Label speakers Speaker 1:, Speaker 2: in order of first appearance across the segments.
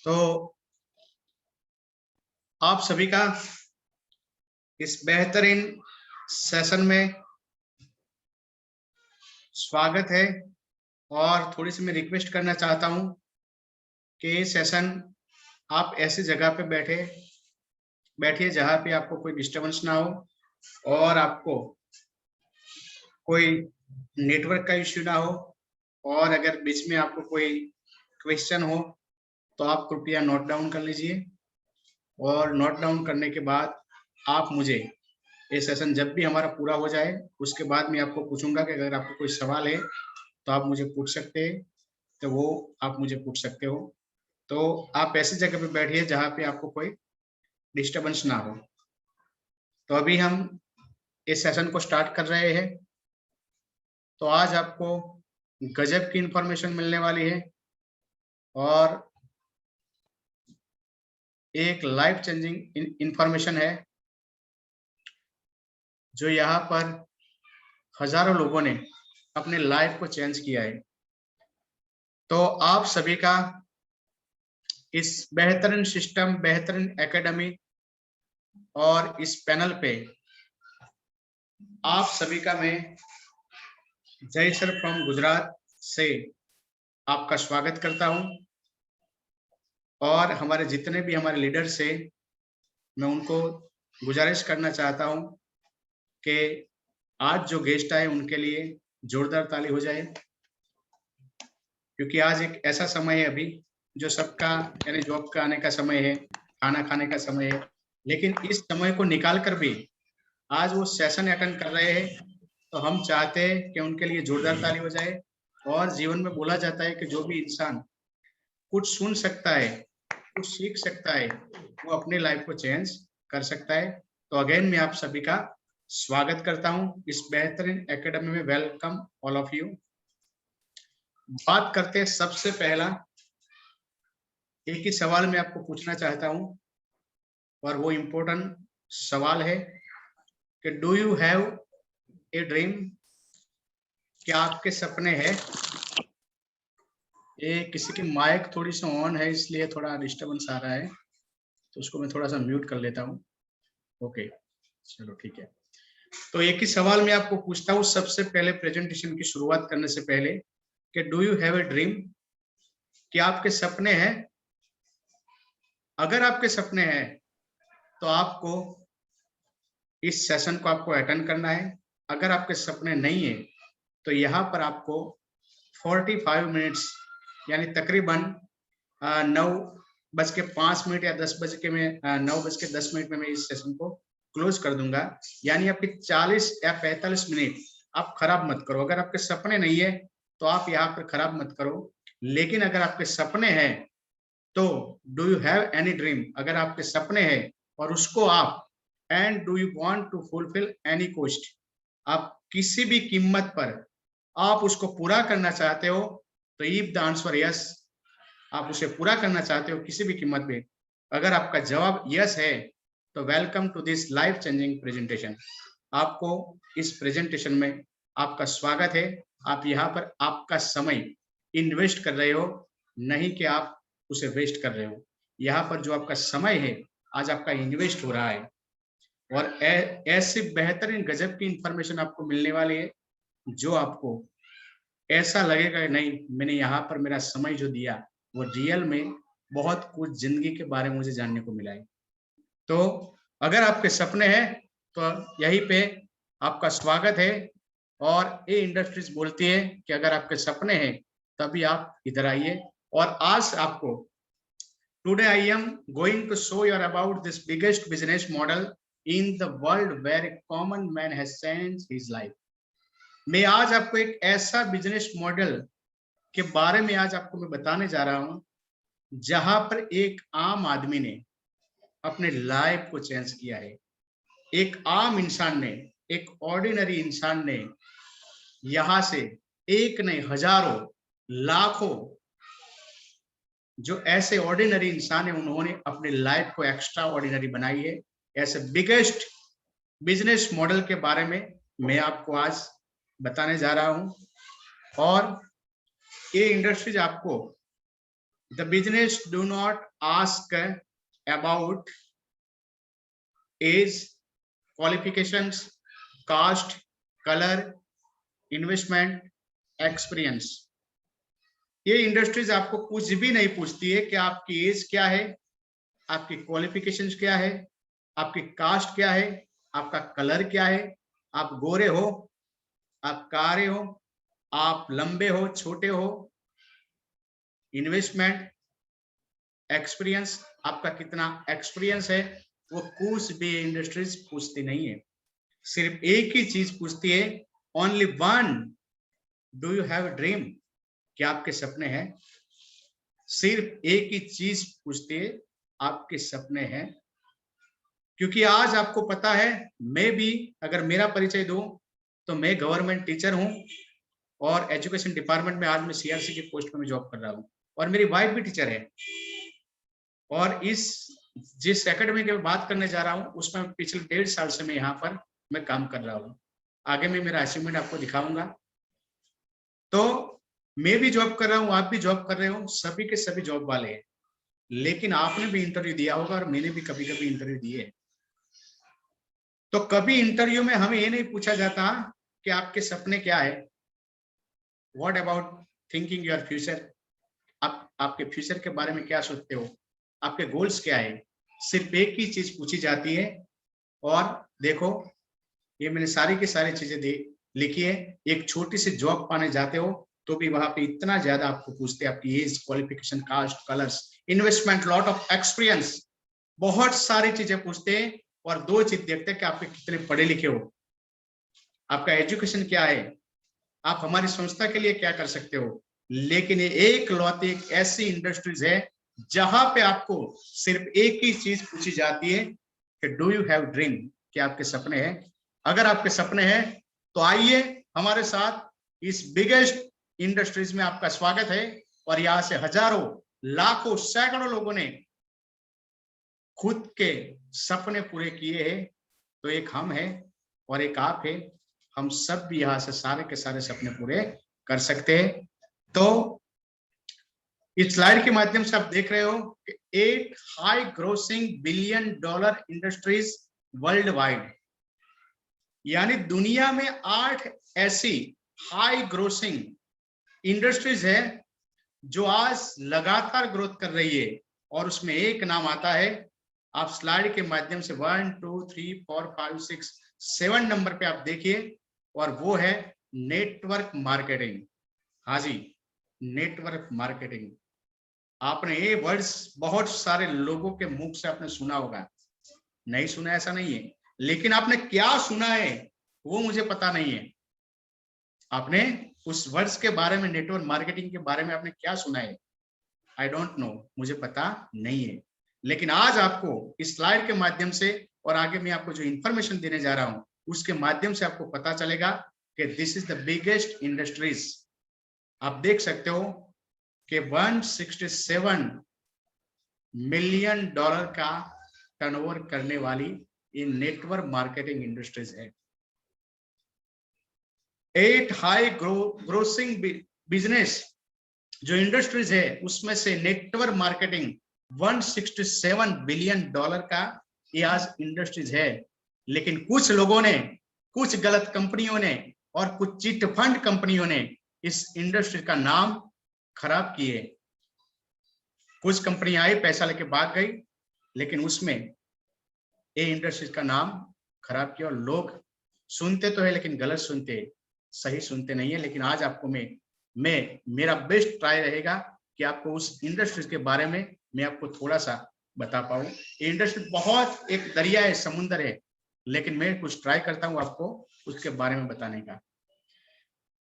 Speaker 1: तो आप सभी का इस बेहतरीन सेशन में स्वागत है। और थोड़ी सी मैं रिक्वेस्ट करना चाहता हूं कि ये सेशन आप ऐसी जगह पे बैठिए जहां पे आपको कोई डिस्टरबेंस ना हो और आपको कोई नेटवर्क का इश्यू ना हो। और अगर बीच में आपको कोई क्वेश्चन हो तो आप कृपया नोट डाउन कर लीजिए, और नोट डाउन करने के बाद आप मुझे ये सेशन जब भी हमारा पूरा हो जाए उसके बाद मैं आपको पूछूंगा कि अगर आपको कोई सवाल है तो आप मुझे पूछ सकते हैं, तो वो आप मुझे पूछ सकते हो। तो आप ऐसी जगह पे बैठिए जहाँ पे आपको कोई डिस्टरबेंस ना हो। तो अभी हम इस सेशन को स्टार्ट कर रहे हैं। तो आज आपको गजब की इंफॉर्मेशन मिलने वाली है और एक लाइफ चेंजिंग इंफॉर्मेशन है जो यहाँ पर हजारों लोगों ने अपने लाइफ को चेंज किया है। तो आप सभी का इस बेहतरीन सिस्टम, बेहतरीन एकेडमी और इस पैनल पे आप सभी का मैं जय सर फ्रॉम गुजरात से आपका स्वागत करता हूं। और हमारे जितने भी हमारे लीडर्स हैं मैं उनको गुजारिश करना चाहता हूं कि आज जो गेस्ट आए उनके लिए जोरदार ताली हो जाए, क्योंकि आज एक ऐसा समय है अभी जो सबका यानी जॉब का आने का समय है, खाना खाने का समय है, लेकिन इस समय को निकाल कर भी आज वो सेशन अटेंड कर रहे हैं। तो हम चाहते हैं कि उनके लिए जोरदार ताली हो जाए। और जीवन में बोला जाता है कि जो भी इंसान कुछ सुन सकता है, कुछ सीख सकता है, वो अपनी लाइफ को चेंज कर सकता है। तो अगेन मैं आप सभी का स्वागत करता हूं इस बेहतरीन एकेडमी में। Welcome all of you. बात करते हैं, सबसे पहला एक ही सवाल मैं आपको पूछना चाहता हूं और वो इम्पोर्टेंट सवाल है कि do you have a dream? क्या आपके सपने हैं? ये किसी की माइक थोड़ी सी ऑन है इसलिए थोड़ा डिस्टरबेंस आ रहा है, तो उसको मैं थोड़ा सा म्यूट कर लेता हूँ। ओके, चलो ठीक है। तो एक ही सवाल मैं आपको पूछता हूँ सबसे पहले प्रेजेंटेशन की शुरुआत करने से पहले कि do you have a dream? क्या आपके सपने हैं? अगर आपके सपने हैं तो आपको इस सेशन को आपको अटेंड करना है। अगर आपके सपने नहीं है तो यहाँ पर आपको 45 मिनट्स यानी तकरीबन 9:05 या 10 में 9:10 में मैं इस सेशन को क्लोज कर दूंगा। यानी आपकी 40 या 45 मिनट आप खराब मत करो। अगर आपके सपने नहीं है तो आप यहाँ पर खराब मत करो, लेकिन अगर आपके सपने हैं तो do you have any dream? अगर आपके सपने हैं और उसको आप and do you want to fulfil any cost, आप किसी भी कीमत पर आप उसको पूरा करना चाहते हो, तो इफ द आंसर यस, आप उसे पूरा करना चाहते हो किसी भी कीमत पे, अगर आपका जवाब यस है तो welcome to this life changing presentation. आपको इस प्रेजेंटेशन में आपका स्वागत है। आप यहाँ पर आपका समय इन्वेस्ट कर रहे हो, नहीं कि आप उसे वेस्ट कर रहे हो। यहाँ पर जो आपका समय है आज आपका इन्वेस्ट हो रहा है और ऐसी बेहतरीन गजब की इंफॉर्मेशन आपको मिलने वाली है जो आपको ऐसा लगेगा नहीं, मैंने यहाँ पर मेरा समय जो दिया वो रियल में बहुत कुछ जिंदगी के बारे में मुझे जानने को मिला है। तो अगर आपके सपने हैं तो यहीं पे आपका स्वागत है। और ये इंडस्ट्रीज बोलती है कि अगर आपके सपने हैं तभी आप इधर आइए। और आज आपको today I am going to show you about this biggest business model in the world where a common man has changed his life. मैं आज आपको एक ऐसा बिजनेस मॉडल के बारे में आज आपको मैं बताने जा रहा हूं जहां पर एक आम आदमी ने अपने लाइफ को चेंज किया है। एक आम इंसान ने, एक ऑर्डिनरी इंसान ने यहां से एक नहीं हजारों लाखों जो ऐसे ऑर्डिनरी इंसान है उन्होंने अपने लाइफ को एक्स्ट्रा ऑर्डिनरी बनाई है। ऐसे बिगेस्ट बिजनेस मॉडल के बारे में मैं आपको आज बताने जा रहा हूं। और ये इंडस्ट्रीज आपको The business do not ask about age, qualifications, caste, color, investment, experience. ये इंडस्ट्रीज आपको कुछ भी नहीं पूछती है कि आपकी एज क्या है, आपकी क्वालिफिकेशंस क्या है, आपकी कास्ट क्या है, आपका कलर क्या है, आप गोरे हो, आप कारे हो, आप लंबे हो, छोटे हो, इन्वेस्टमेंट, एक्सपीरियंस, आपका कितना एक्सपीरियंस है, वो कुछ भी इंडस्ट्रीज पूछती नहीं है। सिर्फ एक ही चीज पूछती है, only one, do you have a dream, क्या आपके सपने हैं। सिर्फ एक ही चीज पूछती है, आपके सपने हैं। क्योंकि आज आपको पता है, मैं भी अगर मेरा परिचय दूं तो मैं गवर्नमेंट टीचर हूं और एजुकेशन डिपार्टमेंट में आज मैं सीआरसी की पोस्ट में जॉब कर रहा हूं और मेरी वाइफ भी टीचर है। और इस जिस एकेडमी की बात करने जा रहा हूं उसमें पिछले 1.5 साल से मैं यहाँ पर मैं काम कर रहा हूं। आगे मैं मेरा अचीवमेंट आपको दिखाऊंगा। तो मैं भी जॉब कर रहा हूँ, आप भी जॉब कर रहे हो, सभी के सभी जॉब वाले हैं। लेकिन आपने भी इंटरव्यू दिया होगा और मैंने भी कभी कभी इंटरव्यू दिए। तो कभी इंटरव्यू में हमें ये नहीं पूछा जाता कि आपके सपने क्या है, what about thinking your future, आप आपके फ्यूचर के बारे में क्या सोचते हो, आपके गोल्स क्या है। सिर्फ एक ही चीज पूछी जाती है। और देखो, ये मैंने सारी की सारी चीजें लिखी है। एक छोटी सी जॉब पाने जाते हो तो भी वहां पे इतना ज्यादा आपको पूछते हैं, आपकी age, qualification, caste, colours, investment, lot of experience, बहुत सारी चीजें पूछते हैं। और दो चीज देखते हैं कि आप कितने पढ़े लिखे हो, आपका एजुकेशन क्या है, आप हमारी संस्था के लिए क्या कर सकते हो। लेकिन ये एक लौती एक ऐसी इंडस्ट्रीज है जहां पे आपको सिर्फ एक ही चीज पूछी जाती है कि डू यू हैव ड्रीम, क्या आपके सपने हैं। अगर आपके सपने हैं तो आइए हमारे साथ, इस बिगेस्ट इंडस्ट्रीज में आपका स्वागत है। और यहाँ से हजारों, लाखों, सैकड़ों लोगों ने खुद के सपने पूरे किए हैं। तो एक हम है और एक आप है, हम सब भी यहाँ से सारे के सारे सपने पूरे कर सकते हैं। तो इस स्लाइड के माध्यम से आप देख रहे हो कि 8 high grossing $1 billion industries world wide, यानी दुनिया में 8 ऐसी हाई ग्रोसिंग इंडस्ट्रीज है जो आज लगातार ग्रोथ कर रही है। और उसमें एक नाम आता है, आप स्लाइड के माध्यम से 1 2 3 4 5 6 7 नंबर पे आप देखिए, और वो है नेटवर्क मार्केटिंग। हाँ जी, नेटवर्क मार्केटिंग। आपने ये वर्ड्स बहुत सारे लोगों के मुख से आपने सुना होगा, नहीं सुना ऐसा नहीं है, लेकिन आपने क्या सुना है वो मुझे पता नहीं है। आपने उस वर्ड्स के बारे में, नेटवर्क मार्केटिंग के बारे में आपने क्या सुना है, आई डोंट नो, मुझे पता नहीं है। लेकिन आज आपको इस स्लाइड के माध्यम से और आगे मैं आपको जो इंफॉर्मेशन देने जा रहा हूं उसके माध्यम से आपको पता चलेगा कि this is the biggest industries. आप देख सकते हो कि $167 मिलियन का टर्नओवर करने वाली ये नेटवर्क मार्केटिंग इंडस्ट्रीज है। 8 हाई ग्रोसिंग बिजनेस जो इंडस्ट्रीज है उसमें से नेटवर्क मार्केटिंग $167 बिलियन का ये आज इंडस्ट्रीज है। लेकिन कुछ लोगों ने, कुछ गलत कंपनियों ने और कुछ चिट फंड कंपनियों ने इस इंडस्ट्री का नाम खराब किए। कुछ कंपनी आई, पैसा लेके भाग गई, लेकिन उसमें ये इंडस्ट्री का नाम खराब किया। और लोग सुनते तो है लेकिन गलत सुनते, सही सुनते नहीं है। लेकिन आज आपको मैं मेरा बेस्ट ट्राई रहेगा कि आपको उस इंडस्ट्री के बारे में मैं आपको थोड़ा सा बता पाऊं। ये इंडस्ट्री बहुत एक दरिया है, समुंदर है, लेकिन मैं कुछ ट्राई करता हूं आपको उसके बारे में बताने का।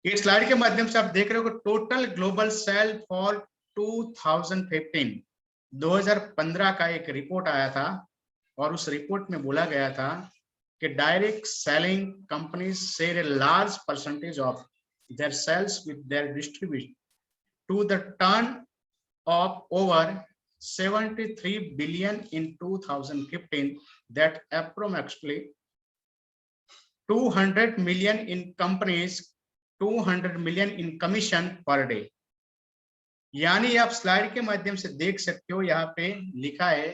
Speaker 1: इस स्लाइड के माध्यम से आप देख रहे हो कि टोटल ग्लोबल सेल फॉर 2015 का एक रिपोर्ट आया था और उस रिपोर्ट में बोला गया था कि direct selling companies share a large percentage of their sales with their distribute to the turn of over 73 billion in 2015, that approximately 200 million in companies, 200 million in commission per day. यानी आप slide के माध्यम से देख सकते हो, यहाँ पे लिखा है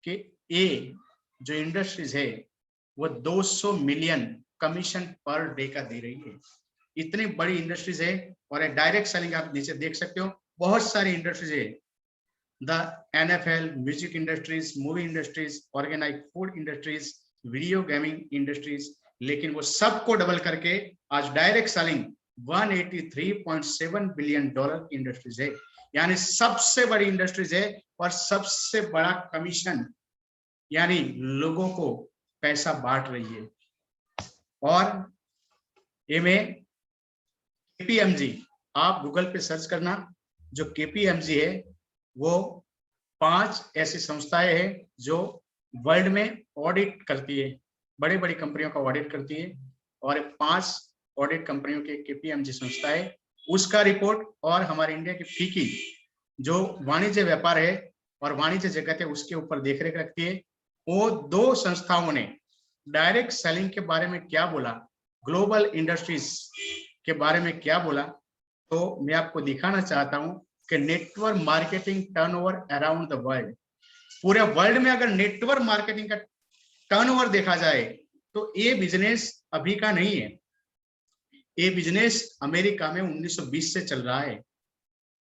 Speaker 1: कि ए जो इंडस्ट्रीज है वो 200 मिलियन कमीशन पर डे का दे रही है। इतनी बड़ी इंडस्ट्रीज है। और डायरेक्ट सेलिंग आप नीचे देख सकते हो, बहुत सारी इंडस्ट्रीज है। The NFL, music industries, movie industries, organise food industries, video gaming industries, लेकिन वो सबको डबल करके आज डायरेक्ट सेलिंग 183.7 बिलियन डॉलर की इंडस्ट्रीज है। यानी सबसे बड़ी इंडस्ट्रीज है और सबसे बड़ा कमीशन, यानी लोगों को पैसा बांट रही है। और इनमें KPMG, आप गूगल पे सर्च करना, जो KPMG है वो 5 ऐसी संस्थाएं हैं जो वर्ल्ड में ऑडिट करती है, बड़ी बड़ी कंपनियों का ऑडिट करती है। और 5 ऑडिट कंपनियों के KPMG संस्था है, उसका रिपोर्ट और हमारे इंडिया की फीकी जो वाणिज्य व्यापार है और वाणिज्य जगत है उसके ऊपर देखरेख रखती है। वो 2 संस्थाओं ने डायरेक्ट सेलिंग के बारे में क्या बोला, ग्लोबल इंडस्ट्रीज के बारे में क्या बोला, तो मैं आपको दिखाना चाहता हूं कि network marketing turnover around the world, पूरे वर्ल्ड में अगर नेटवर्क मार्केटिंग का टर्नओवर देखा जाए तो ये बिजनेस अभी का नहीं है। ये बिजनेस अमेरिका में 1920 से चल रहा है,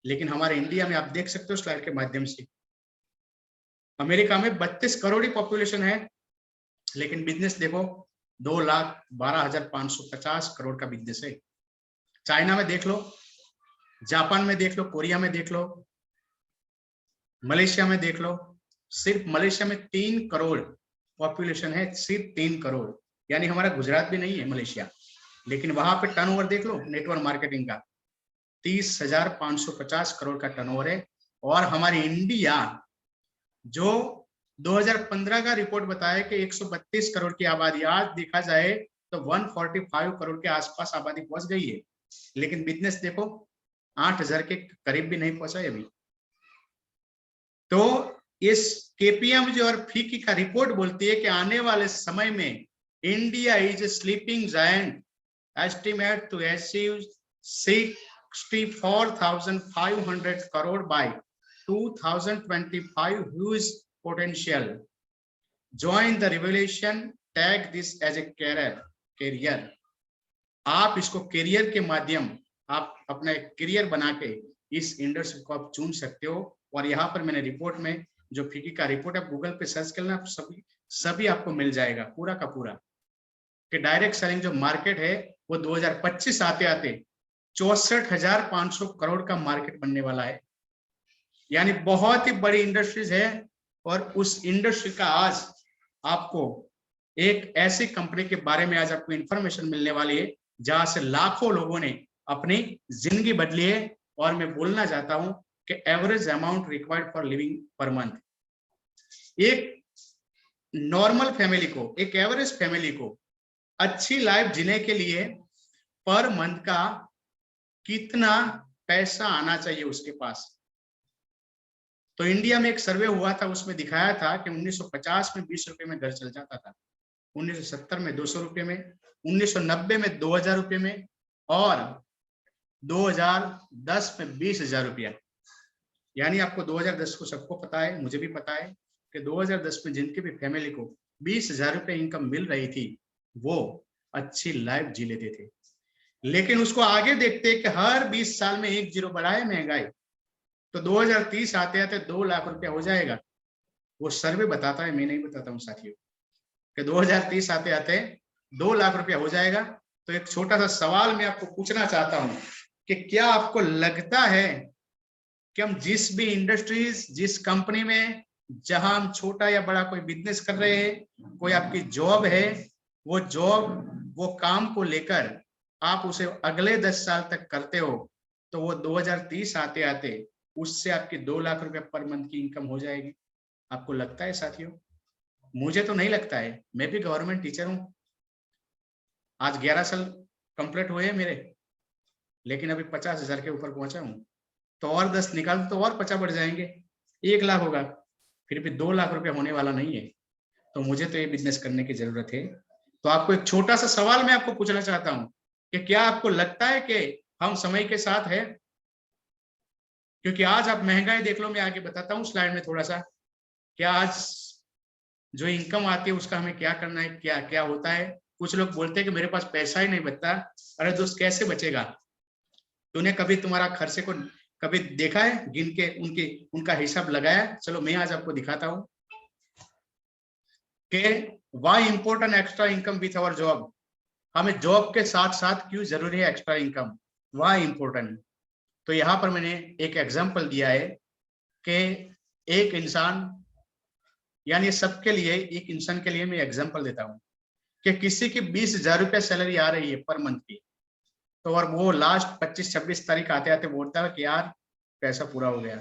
Speaker 1: लेकिन हमारे इंडिया में आप देख सकते हो स्लाइड के माध्यम से, अमेरिका में 32 करोड़ की पॉपुलेशन है, लेकिन बिजनेस देखो 2,12,550 करोड़ का बिजनेस है। चाइना में देख लो, जापान में देख लो, कोरिया में देख लो, मलेशिया में देख लो, सिर्फ मलेशिया में 3 करोड़ पॉपुलेशन है, सिर्फ 3 करोड़, यानी हमारा गुजरात भी नहीं है मलेशिया। लेकिन वहां पे टर्नओवर देख लो नेटवर्क मार्केटिंग का 30,550 करोड़ का टर्नओवर है। और हमारी इंडिया जो 2015 का रिपोर्ट बताया कि 132 करोड़ की आबादी, आज देखा जाए तो 145 करोड़ के आसपास आबादी पहुंच गई है, लेकिन बिजनेस देखो 8,000 के करीब भी नहीं पहुंचा है अभी। तो इस KPMG और फीकी का रिपोर्ट बोलती है कि आने वाले समय में India is sleeping giant, estimate to achieve 64,500 crore by 2025, huge potential, join the revolution, tag this as a career. आप इसको करियर के माध्यम, आप अपना एक करियर बना के इस इंडस्ट्री को आप चुन सकते हो। और यहाँ पर मैंने रिपोर्ट में जो फीकी का रिपोर्ट है, गूगल पे सर्च करना, सभी आपको मिल जाएगा पूरा का पूरा, कि डायरेक्ट सेलिंग जो मार्केट है वो 2025 आते आते 64,500 करोड़ का मार्केट बनने वाला है। यानी बहुत ही बड़ी इंडस्ट्रीज है। और उस इंडस्ट्री का आज आपको एक ऐसी कंपनी के बारे में आज आपको इंफॉर्मेशन मिलने वाली है जहां से लाखों लोगों ने अपनी जिंदगी बदली है। और मैं बोलना चाहता हूं कि average amount required for living per month, एक नॉर्मल फैमिली को, एक एवरेज फैमिली को अच्छी लाइफ जीने के लिए पर मंथ का कितना पैसा आना चाहिए उसके पास। तो इंडिया में एक सर्वे हुआ था, उसमें दिखाया था कि 1950 में 20 रुपए में घर चल जाता था, 1970 में 200 रुपए में, 1990 में 2,000 रुपए में, और 2010 में 20,000 रुपया। यानी आपको 2010 को सबको पता है, मुझे भी पता है कि 2010 में जिनकी भी फैमिली को 20,000 रुपये इनकम मिल रही थी वो अच्छी लाइफ जी लेते थे। लेकिन उसको आगे देखते कि हर 20 साल में 1 जीरो बढ़ाए महंगाई, तो 2030 आते आते 2 लाख रुपया हो जाएगा। वो सर्वे बताता है, मैं नहीं बताता हूँ साथियों, कि 2030 आते आते 2 लाख रुपया हो जाएगा। तो एक छोटा सा सवाल मैं आपको पूछना चाहता हूं कि क्या आपको लगता है कि हम जिस भी इंडस्ट्रीज, जिस कंपनी में, जहां हम छोटा या बड़ा कोई बिजनेस कर रहे हैं, कोई आपकी जॉब है, वो जॉब, वो काम को लेकर आप उसे अगले 10 साल तक करते हो, तो वो 2030 आते आते उससे आपकी 2 लाख रुपए पर मंथ की इनकम हो जाएगी। आपको लगता है साथियों? मुझे तो नहीं लगता है। मैं भी गवर्नमेंट टीचर हूं, आज 11 साल कंप्लीट हुए हैं मेरे, लेकिन अभी 50,000 के ऊपर पहुंचा हूं। तो और 10 निकाल तो और 50 बढ़ जाएंगे, 1 लाख होगा, फिर भी 2 लाख रुपया होने वाला नहीं है। तो मुझे तो ये बिजनेस करने की जरूरत है। तो आपको एक छोटा सा सवाल मैं आपको पूछना चाहता हूं कि क्या आपको लगता है कि हम समय के साथ है? क्योंकि आज आप महंगाई देख लो, मैं आगे बताता हूँ स्लाइड में थोड़ा सा, क्या आज जो इनकम आती है उसका हमें क्या करना है, क्या क्या होता है। कुछ लोग बोलते हैं कि मेरे पास पैसा ही नहीं बचता। अरे दोस्त, कैसे बचेगा? तूने कभी तुम्हारा खर्चे को कभी देखा है, गिन के उनका हिसाब लगाया? चलो मैं आज आपको दिखाता हूँ कि why important extra income with our job. हमें जॉब के साथ साथ क्यों जरूरी है एक्स्ट्रा इनकम, व्हाई इंपॉर्टेंट। तो यहाँ पर मैंने एक एग्जांपल दिया है कि एक इंसान, यानी सबके लिए, एक इंसान के लिए मैं एग्जांपल देता हूँ कि किसी की 20,000 रुपया सैलरी आ रही है पर मंथ की, तो और वो लास्ट 25-26 तारीख आते आते बोलता है कि यार पैसा पूरा हो गया।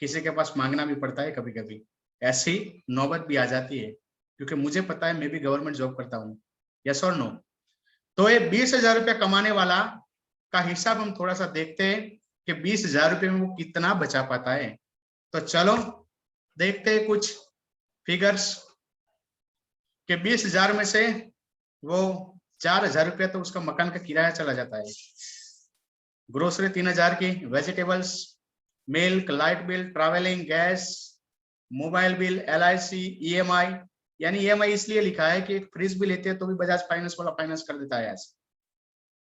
Speaker 1: किसी के पास मांगना भी पड़ता है कभी कभी, ऐसी नौबत भी आ जाती है, क्योंकि मुझे पता है मैं भी गवर्नमेंट जॉब करता हूँ। यस और नो? तो ये 20,000 रुपया कमाने वाला का हिसाब हम थोड़ा सा देखते हैं कि 20,000 रुपये में वो कितना बचा पाता है। तो चलो देखते हैं कुछ फिगर्स कि 20,000 में से वो 4,000 रुपया तो उसका मकान का किराया चला जाता है, ग्रोसरी 3,000 की, vegetables, milk, light bill, travelling, gas, mobile bill, LIC, EMI। यानी EMI इसलिए लिखा है कि एक फ्रिज भी लेते हैं तो भी बजाज फाइनेंस वाला फाइनेंस कर देता है,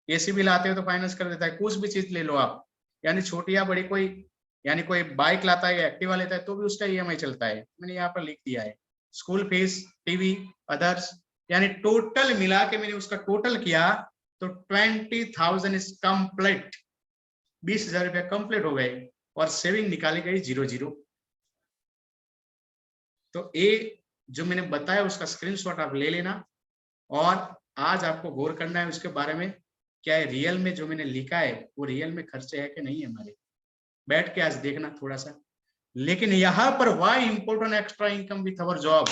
Speaker 1: AC भी लाते हो तो फाइनेंस कर देता है, कुछ भी चीज ले लो आप, यानी छोटी या बड़ी, कोई यानी कोई बाइक लाता है या एक्टिवा लेता है तो भी उसका EMI चलता है। मैंने यहाँ पर लिख दिया है स्कूल फीस, टीवी, अदर्स, यानी टोटल मिला के मैंने उसका टोटल किया तो 20,000 इज कंप्लीट। 20,000 रुपया कंप्लीट हो गए और सेविंग निकाली गई 0-0। तो ये जो मैंने बताया उसका स्क्रीनशॉट आप ले लेना, और आज आपको गौर करना है उसके बारे में, क्या है रियल में जो मैंने लिखा है वो रियल में खर्चे है कि नहीं है हमारे। बैठ के आज देखना थोड़ा सा। लेकिन यहाँ पर why important extra income with our job,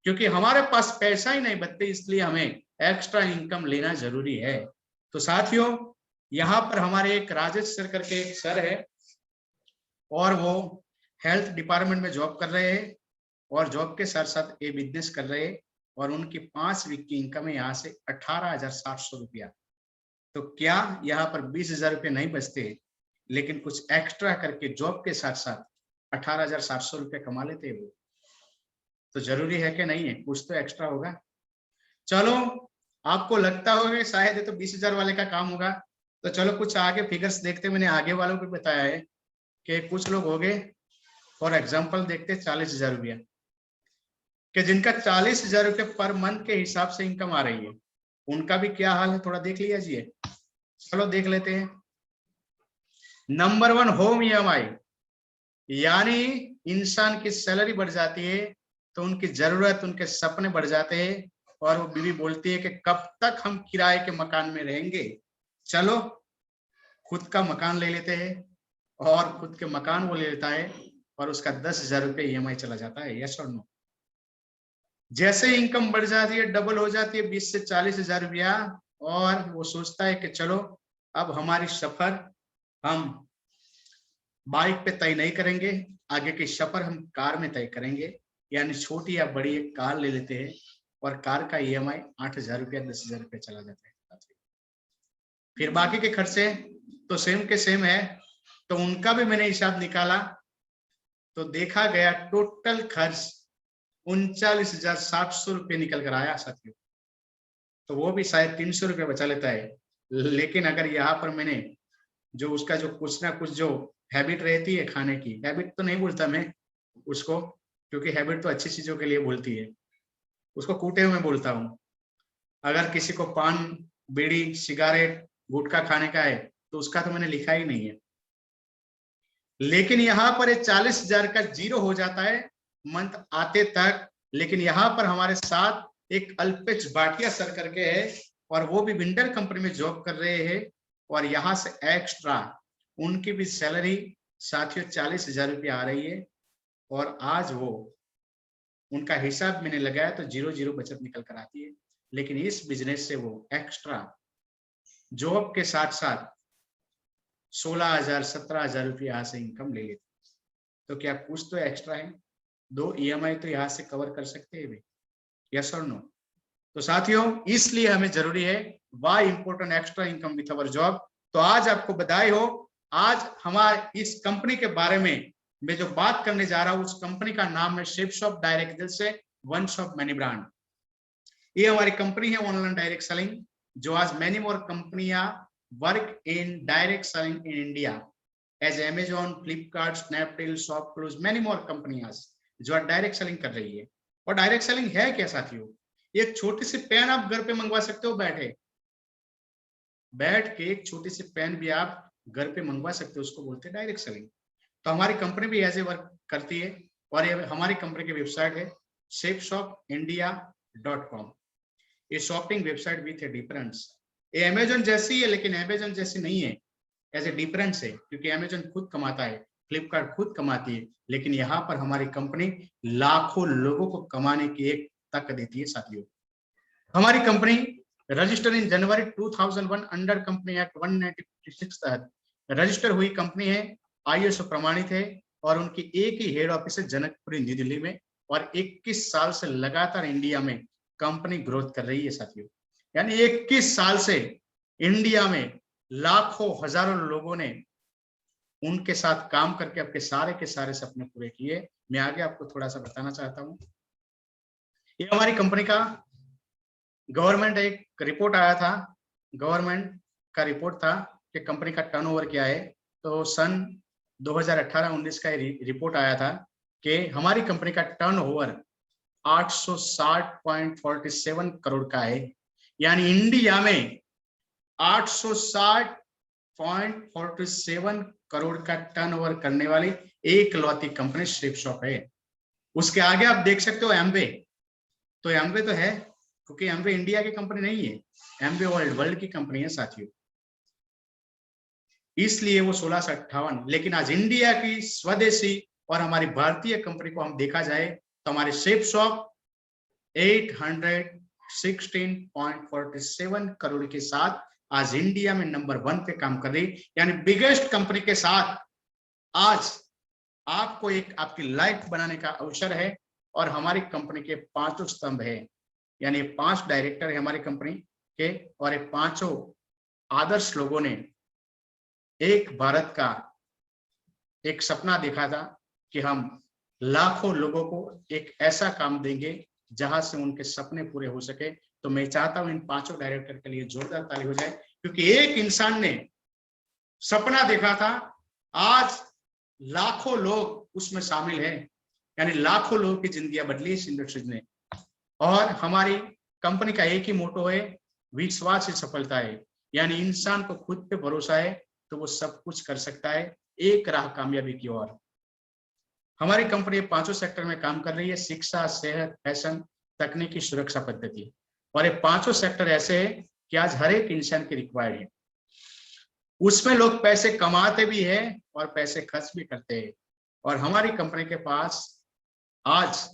Speaker 1: क्योंकि हमारे पास पैसा ही नहीं बचते, इसलिए हमें एक्स्ट्रा इनकम लेना जरूरी है। तो साथियों, यहाँ पर हमारे एक राजेश सर करके एक सर है, और वो हेल्थ डिपार्टमेंट में जॉब कर रहे हैं, और जॉब के साथ साथ ये बिजनेस कर रहे हैं, और उनकी 5 वीक की इनकम है यहाँ से 18,700 रुपया। तो क्या यहाँ पर 20,000 रुपये नहीं बचते, लेकिन कुछ एक्स्ट्रा करके जॉब के साथ साथ 18,700 रुपये कमा लेते हैं वो? तो जरूरी है कि नहीं है, कुछ तो एक्स्ट्रा होगा। चलो, आपको लगता होगा शायद ये तो 20,000 वाले का काम होगा, तो चलो कुछ आगे फिगर्स देखते। मैंने आगे वालों को बताया है कि कुछ लोग हो गए, फॉर एग्जाम्पल देखते 40,000 रुपया, कि जिनका 40,000 रुपये पर मंथ के हिसाब से इनकम आ रही है, उनका भी क्या हाल है थोड़ा देख लिया जी। चलो देख लेते हैं। नंबर 1, होम EMI, यानी इंसान की सैलरी बढ़ जाती है तो उनकी जरूरत, उनके सपने बढ़ जाते हैं, और वो बीवी बोलती है कि कब तक हम किराए के मकान में रहेंगे, चलो खुद का मकान ले लेते हैं। और खुद के मकान वो ले लेता है और उसका 10,000 रुपये EMI चला जाता है। यस और नो? जैसे इनकम बढ़ जाती है, डबल हो जाती है 20 से 40,000 रुपया, और वो सोचता है कि चलो अब हमारी सफर हम बाइक पे तय नहीं करेंगे, आगे की सफर हम कार में तय करेंगे, यानी छोटी या बड़ी एक कार ले लेते हैं, और कार का EMI 8,000 रुपया 10,000 रुपया चला जाता है। फिर बाकी के खर्चे तो सेम के सेम है, तो उनका भी मैंने हिसाब निकाला तो देखा गया टोटल खर्च 39,700 रुपये निकल कर आया साथियों। तो वो भी शायद 300 रुपये बचा लेता है। लेकिन अगर यहाँ पर मैंने जो उसका जो कुछ ना कुछ जो हैबिट रहती है खाने की, हैबिट तो नहीं बोलता मैं उसको, क्योंकि हैबिट तो अच्छी चीजों के लिए बोलती है, उसको कूटे हुए बोलता हूँ। अगर किसी को पान, बीड़ी, सिगारेट, गुटखा खाने का है तो उसका तो मैंने लिखा ही नहीं है। लेकिन यहाँ पर 40,000 का जीरो हो जाता है मंथ आते तक। लेकिन यहाँ पर हमारे साथ एक अल्पेश भाटिया सर करके है, और वो भी विंडर कंपनी में जॉब कर रहे हैं, और यहाँ से एक्स्ट्रा उनकी भी सैलरी साथियों 40,000 रुपया आ रही है, और आज वो उनका हिसाब मैंने लगाया तो 0-0 बचत निकल कर आती है। लेकिन इस बिजनेस से वो एक्स्ट्रा जॉब के साथ साथ 16,000 17,000 रुपया यहाँ से इनकम ले लेते। तो क्या कुछ तो एक्स्ट्रा है, 2 EMI तो यहाँ से कवर कर सकते हैं भाई। यस और नो? तो साथियों, इसलिए हमें जरूरी है why important extra income with our job. तो आज आपको बधाई हो आज हमारे इस कंपनी के बारे में मैं जो बात करने जा रहा हूं उस कंपनी का नाम है शिप शॉप डायरेक्ट दिल से वन शॉप मैनी ब्रांड। ये हमारी कंपनी है ऑनलाइन डायरेक्ट सेलिंग, जो आज मैनी मोर कंपनियां work in direct selling in India as Amazon, Flipkart, Snapdeal, ShopClues, many more कंपनियां जो आज डायरेक्ट सेलिंग कर रही है। और डायरेक्ट सेलिंग है क्या साथियों? एक छोटी सी पेन आप घर पे मंगवा सकते हो, बैठ के एक छोटी सी पेन भी आप घर पे मंगवा सकते हो, उसको बोलते हैं डायरेक्ट सेलिंग। तो हमारी कंपनी भी ऐसे वर्क करती है और ये हमारी कंपनी की वेबसाइट है shipshopindia.com। ये shopping website with A difference, ये अमेजोन जैसी है लेकिन अमेजोन जैसी नहीं है, ऐसे डिफरेंस है क्योंकि अमेजोन खुद कमाता है, फ्लिपकार्ट खुद कमाती है, लेकिन यहाँ पर हमारी कंपनी लाखों लोगों को कमाने की एक तक देती है साथियों। हमारी कंपनी रजिस्टर इन जनवरी 2001 अंडर कंपनी एक्ट 196 तहत रजिस्टर हुई कंपनी है, ISO प्रमाणित है और उनकी एक ही हेड ऑफिस है जनकपुरी न्यू दिल्ली में, और 21 साल से लगातार इंडिया में कंपनी ग्रोथ कर रही है साथियों। यानी 21 साल से इंडिया में लाखों हजारों लोगों ने उनके साथ काम करके अपने सारे के सारे सपने पूरे किए। मैं आगे आपको थोड़ा सा बताना चाहता हूं। ये हमारी कंपनी का गवर्नमेंट एक रिपोर्ट आया था, गवर्नमेंट का रिपोर्ट था कि कंपनी का टर्नओवर क्या है। तो सन 2018-19 का रिपोर्ट आया था कि हमारी कंपनी का टर्नओवर 860.47 करोड़ का है। यानी इंडिया में 860.47 करोड़ का टर्नओवर करने वाली एक लौती कंपनी शिप शॉप है। उसके आगे आप देख सकते हो एमवे, तो एमवे तो है क्योंकि एमवे इंडिया की कंपनी नहीं है, एमवे वर्ल्ड की कंपनी है साथियों, इसलिए वो 1658। लेकिन आज इंडिया की स्वदेशी और हमारी भारतीय कंपनी को हम देखा जाए तो हमारी शिप शॉप 816.47 करोड़ के साथ आज इंडिया में नंबर 1 पे काम कर रही, यानी बिगेस्ट कंपनी के साथ आज आपको एक आपकी लाइफ बनाने का अवसर है। और हमारी कंपनी के 5 स्तंभ है, यानी 5 डायरेक्टर है हमारी कंपनी के, और ये 5 आदर्श लोगों ने एक भारत का एक सपना देखा था कि हम लाखों लोगों को एक ऐसा काम देंगे जहां से उनके सपने पूरे हो सके। तो मैं चाहता हूं इन 5 डायरेक्टर के लिए जोरदार ताली हो जाए, क्योंकि एक इंसान ने सपना देखा था, आज लाखों लोग उसमें शामिल हैं, यानी लाखों लोगों की जिंदगियां बदली इस इंडस्ट्री ने। और हमारी कंपनी का एक ही मोटो है, विश्वास ही सफलता है। यानी इंसान को खुद पे भरोसा है तो वो सब कुछ कर सकता है, एक राह कामयाबी की ओर। हमारी कंपनी 5 सेक्टर में काम कर रही है, शिक्षा, सेहत, फैशन, तकनीकी, सुरक्षा पद्धति। और ये 5 सेक्टर ऐसे हैं कि आज हर एक इंसान की रिक्वायर्ड है। उसमें लोग पैसे कमाते भी हैं और पैसे खर्च भी करते हैं। और हमारी कंपनी के पास आज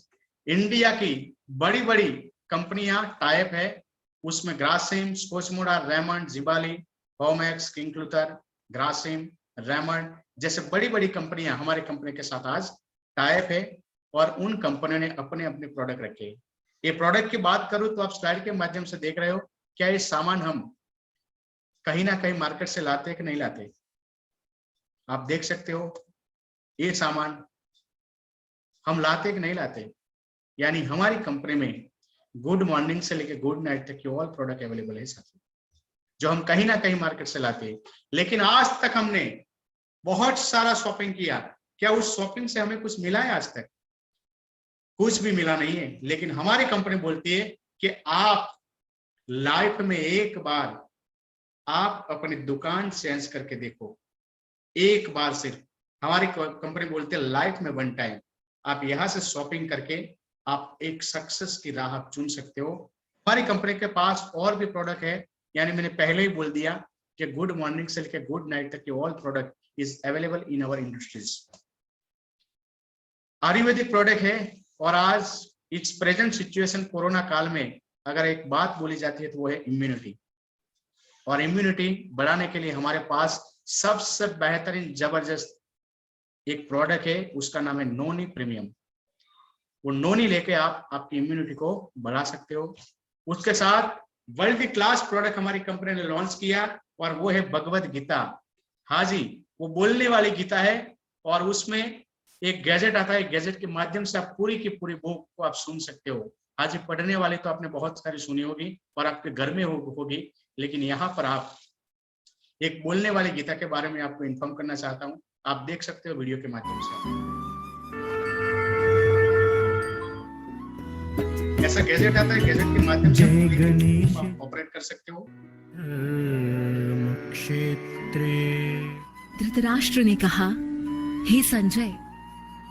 Speaker 1: इंडिया की बड़ी बड़ी कंपनियां टाइप है, उसमें ग्रासिम, स्कॉचमोडा, रेमंड, जिबाली, होमैक्स, किंगक्लूथर, ग्रासिम, रेमंड जैसे बड़ी बड़ी कंपनियां हमारी कंपनी के साथ आज टाइप है, और उन कंपनियों ने अपने अपने प्रोडक्ट रखे। ये प्रोडक्ट की बात करूं तो आप स्लाइड के माध्यम से देख रहे हो, क्या ये सामान हम कहीं ना कहीं मार्केट से लाते हैं कि नहीं लाते? आप देख सकते हो ये सामान हम लाते कि नहीं लाते। यानी हमारी कंपनी में गुड मॉर्निंग से लेकर गुड नाइट तक के ऑल प्रोडक्ट अवेलेबल है साथियों, जो हम कहीं ना कहीं मार्केट से लाते हैं। लेकिन आज तक हमने बहुत सारा शॉपिंग किया, क्या उस शॉपिंग से हमें कुछ मिला है? आज तक कुछ भी मिला नहीं है। लेकिन हमारी कंपनी बोलती है कि आप लाइफ में एक बार आप अपनी दुकान चेंज करके देखो, एक बार सिर्फ। हमारी कंपनी बोलती है लाइफ में 1 टाइम आप यहां से शॉपिंग करके आप एक सक्सेस की राह आप चुन सकते हो। हमारी कंपनी के पास और भी प्रोडक्ट है, यानी मैंने पहले ही बोल दिया कि गुड मॉर्निंग से लेकर गुड नाइट तक के all product is available in our industries. Ayurvedic product है, और आज इस प्रेजेंट सिचुएशन कोरोना काल में अगर एक बात बोली जाती है तो वो है इम्यूनिटी। और इम्यूनिटी बढ़ाने के लिए हमारे पास सबसे बेहतरीन जबरदस्त एक प्रोडक्ट है, उसका नाम है नोनी प्रीमियम। वो नोनी लेके आप आपकी इम्यूनिटी को बढ़ा सकते हो। उसके साथ वर्ल्ड क्लास प्रोडक्ट हमारी कंपनी ने लॉन्च किया, और वो है भगवत गीता। हाँ जी, वो बोलने वाली गीता है और उसमें एक गैजेट आता है, गैजेट के माध्यम से आप पूरी की पूरी बुक को आप सुन सकते हो। आज पढ़ने वाली तो आपने बहुत सारी सुनी होगी और आपके घर में होगी, लेकिन यहाँ पर आप एक बोलने वाली गीता के बारे में आपको इन्फॉर्म करना चाहता हूँ। आप देख सकते हो वीडियो के माध्यम से। ऐसा गैजेट आता है, गैजेट के माध्यम से आप ऑपरेट कर सकते हो।
Speaker 2: धृतराष्ट्र ने कहा, हे संजय,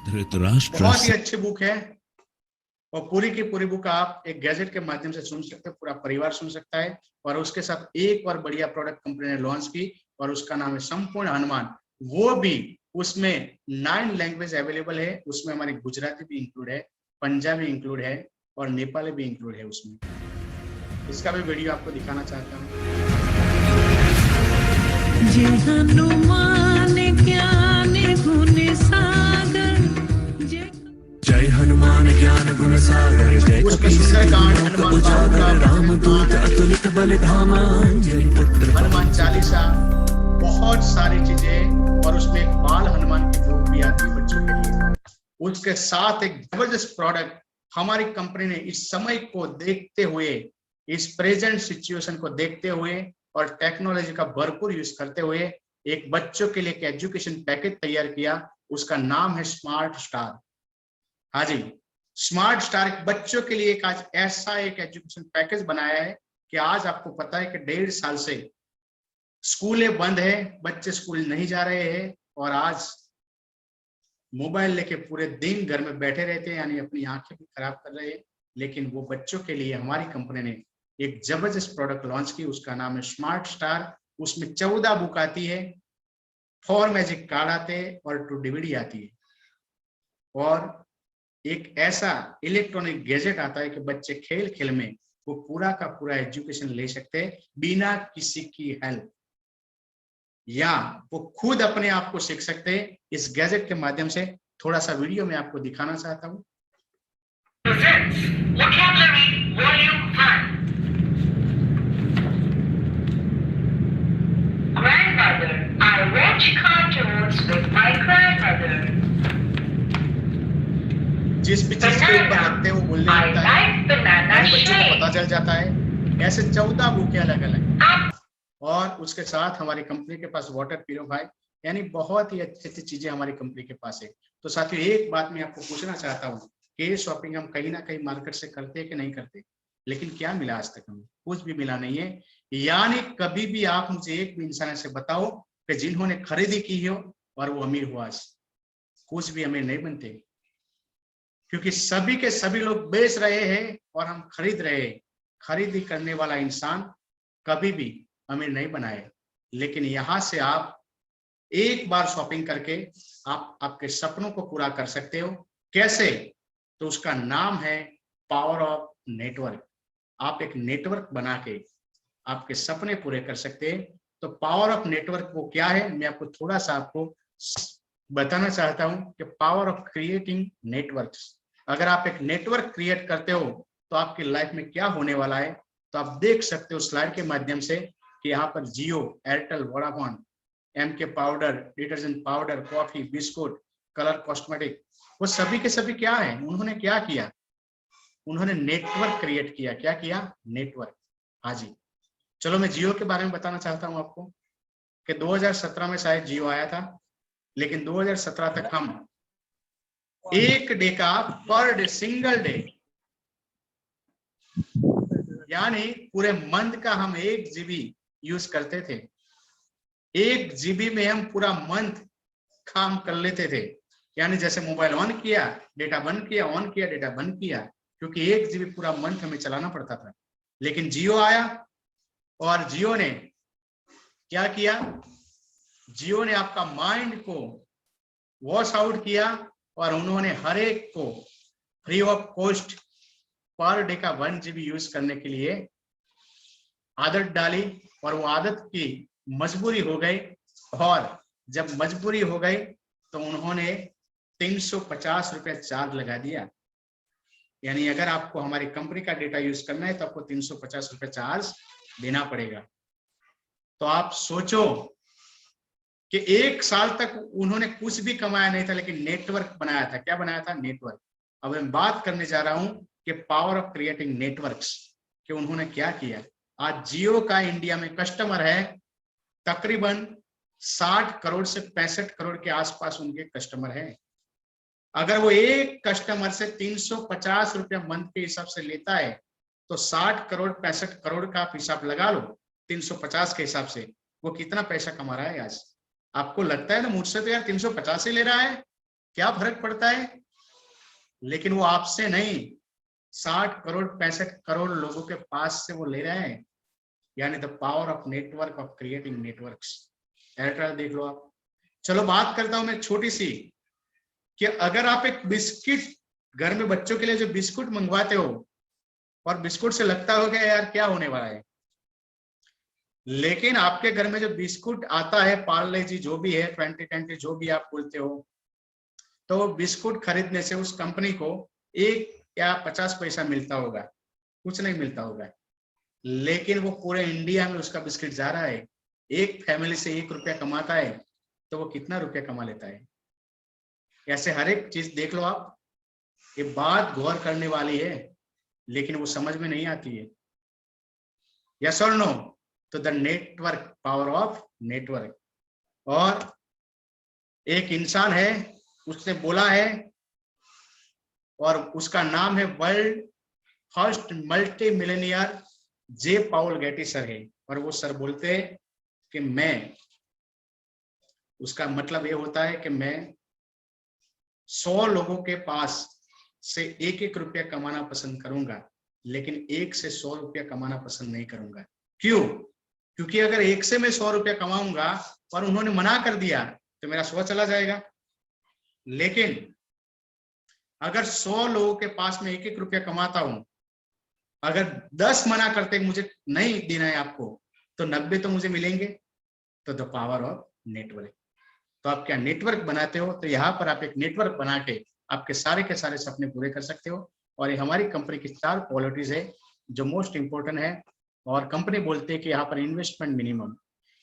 Speaker 3: धृतराष्ट्र
Speaker 1: बहुत ही अच्छी बुक है और पूरी की पूरी बुक आप एक गैजेट के माध्यम से सुन सकते हो, पूरा परिवार सुन सकता है। और उसके साथ एक और बढ़िया प्रोडक्ट कंपनी ने लॉन्च की और उसका नाम है संपूर्ण हनुमान। वो भी उसमें 9 लैंग्वेज अवेलेबल है, उसमें हमारी गुजराती भी इंक्लूड है, पंजाबी इंक्लूड है और नेपाली भी इंक्लूड है उसमें। इसका भी वीडियो आपको दिखाना चाहता हूँ।
Speaker 3: जय हनुमान ज्ञान गुण सागर, जय
Speaker 1: सुंदरकांड, हनुमान
Speaker 3: रामदूत अतुलित बल धामा, जय पुत्र
Speaker 1: हनुमान चालीसा, बहुत सारी चीजें। और उसमें एक बाल हनुमान की बुक भी आती है बच्चों के लिए। उसके साथ एक जबरदस्त प्रोडक्ट हमारी कंपनी ने इस समय को देखते हुए, इस प्रेजेंट सिचुएशन को देखते हुए और टेक्नोलॉजी का भरपूर यूज करते हुए एक बच्चों के लिए एक एजुकेशन पैकेज तैयार किया। उसका नाम है स्मार्ट स्टार। हाँ जी, स्मार्ट स्टार बच्चों के लिए एक आज ऐसा एक एजुकेशन पैकेज बनाया है कि आज आपको पता है कि 1.5 साल से स्कूलें बंद है, बच्चे स्कूल नहीं जा रहे हैं और आज मोबाइल लेके पूरे दिन घर में बैठे रहते हैं, यानी अपनी आंखें भी खराब कर रहे हैं। लेकिन वो बच्चों के लिए हमारी कंपनी ने एक जबरदस्त प्रोडक्ट लॉन्च की, उसका नाम है स्मार्ट स्टार। उसमें 14 बुक आती है, 4 मैजिक कार्ड आते हैं और 2 DVD आती है और एक ऐसा इलेक्ट्रॉनिक गैजेट आता है कि बच्चे खेल खेल में वो पूरा का पूरा एजुकेशन ले सकते हैं बिना किसी की हेल्प, या वो खुद अपने आप को सीख सकते हैं इस गैजेट के माध्यम से। थोड़ा सा वीडियो में आपको दिखाना चाहता हूँ।
Speaker 4: Grandmother, I watch cartoons with my grandmother.
Speaker 1: जिस भी चीज के ऊपर रखते हैं वो बोलने लगता है, बच्चों को पता चल जाता है। ऐसे 14 बुकें अलग अलग और उसके साथ हमारी कंपनी के पास वाटर प्यूरिफाई, यानी बहुत ही अच्छी अच्छी चीजें हमारी कंपनी के पास है। तो साथियों, एक बात मैं आपको पूछना चाहता हूँ कि ये शॉपिंग हम कहीं ना कहीं मार्केट से करते हैं कि नहीं करते, लेकिन क्या मिला आज तक हमें? कुछ भी मिला नहीं है। यानी कभी भी आप मुझे एक भी इंसान से बताओ कि जिन्होंने खरीदी की हो और वो अमीर हुआ, कुछ भी अमीर नहीं बनते, क्योंकि सभी के सभी लोग बेच रहे हैं और हम खरीद रहे हैं। खरीदी करने वाला इंसान कभी भी अमीर नहीं बनाए। लेकिन यहां से आप एक बार शॉपिंग करके आप आपके सपनों को पूरा कर सकते हो। कैसे? तो उसका नाम है पावर ऑफ नेटवर्क। आप एक नेटवर्क बना के आपके सपने पूरे कर सकते हैं। तो पावर ऑफ नेटवर्क वो क्या है, मैं आपको थोड़ा सा आपको बताना चाहता हूं कि पावर ऑफ क्रिएटिंग नेटवर्क्स। अगर आप एक नेटवर्क क्रिएट करते हो तो आपकी लाइफ में क्या होने वाला है, तो आप देख सकते हो स्लाइड के माध्यम से कि यहाँ पर Jio, Airtel, Vodafone, MK powder, detergent powder, coffee, biscuit, colour cosmetic, वो सभी के सभी क्या है, उन्होंने क्या किया? उन्होंने नेटवर्क क्रिएट किया। क्या किया? नेटवर्क। हाँ जी, चलो मैं जियो के बारे में बताना चाहता हूँ आपको कि 2017 में शायद जियो आया था, लेकिन 2017 तक हम एक डे का पर डे, सिंगल डे, यानी पूरे मंथ का हम 1 GB यूज करते थे। 1 GB में हम पूरा मंथ काम कर लेते थे। यानी जैसे मोबाइल ऑन किया, डेटा बंद किया, ऑन किया, डेटा बंद किया, क्योंकि 1 GB पूरा मंथ हमें चलाना पड़ता था। लेकिन जियो आया और जियो ने क्या किया? जियो ने आपका माइंड को वॉश आउट किया और उन्होंने हर एक को free of cost per day का 1 GB यूज करने के लिए आदत डाली और वो आदत की मजबूरी हो गई। और जब मजबूरी हो गई तो उन्होंने 350 रुपए चार्ज लगा दिया। यानी अगर आपको हमारी कंपनी का डेटा यूज करना है तो आपको 350 रुपए चार्ज देना पड़ेगा। तो आप सोचो कि 1 साल तक उन्होंने कुछ भी कमाया नहीं था, लेकिन नेटवर्क बनाया था। क्या बनाया था? नेटवर्क। अब मैं बात करने जा रहा हूं कि पावर ऑफ क्रिएटिंग नेटवर्क्स, कि उन्होंने क्या किया। आज जियो का इंडिया में कस्टमर है तकरीबन 60 करोड़ से 65 करोड़ के आसपास उनके कस्टमर है। अगर वो एक कस्टमर से 350 रुपया मंथ के हिसाब से लेता है तो 60 करोड़ 65 करोड़ का आप हिसाब लगा लो 350 के हिसाब से, वो कितना पैसा कमा रहा है आज। आपको लगता है ना मुझसे तो यार 350 ही ले रहा है, क्या फर्क पड़ता है, लेकिन वो आपसे नहीं, 60 करोड़ 65 करोड़ लोगों के पास से वो ले रहे हैं। यानी the power of network of creating networks. Airtel देख लो आप। चलो बात करता हूं मैं छोटी सी, कि अगर आप एक बिस्किट घर में बच्चों के लिए जो बिस्कुट मंगवाते हो और बिस्कुट से लगता होगा यार क्या होने वाला है, लेकिन आपके घर में जो बिस्कुट आता है पार्ले जी जो भी है 2020 जो भी आप बोलते हो, तो बिस्कुट खरीदने से उस कंपनी को 1 या 50 पैसा मिलता होगा, कुछ नहीं मिलता होगा, लेकिन वो पूरे इंडिया में उसका बिस्किट जा रहा है। एक फैमिली से 1 रुपया कमाता है तो वो कितना रुपया कमा लेता है। ऐसे हर एक चीज देख लो आप। ये बात गौर करने वाली है, लेकिन वो समझ में नहीं आती है। यस और नो? तो the network, power of network. और एक इंसान है, उसने बोला है, और उसका नाम है वर्ल्ड फर्स्ट मल्टी मिलेनियर जे पाउल गेटी सर है। और वो सर बोलते हैं कि मैं, उसका मतलब ये होता है कि मैं 100 लोगों के पास से 1-1 रुपया कमाना पसंद करूंगा, लेकिन 1 से 100 रुपया कमाना पसंद नहीं करूंगा। क्यों? क्योंकि अगर 1 से मैं 100 रुपया कमाऊंगा और उन्होंने मना कर दिया तो मेरा 100 चला जाएगा। लेकिन अगर 100 लोगों के पास में 1-1 रुपया कमाता हूं, अगर 10 मना करते मुझे नहीं देना है आपको, तो 90 तो मुझे मिलेंगे। तो द पावर ऑफ नेटवर्क। तो आप क्या नेटवर्क बनाते हो? तो यहाँ पर आप एक नेटवर्क बना के आपके सारे के सारे सपने पूरे कर सकते हो। और ये हमारी कंपनी की 4 क्वालिटीज है जो मोस्ट इंपोर्टेंट है। और कंपनी बोलते हैं कि यहाँ पर इन्वेस्टमेंट मिनिमम,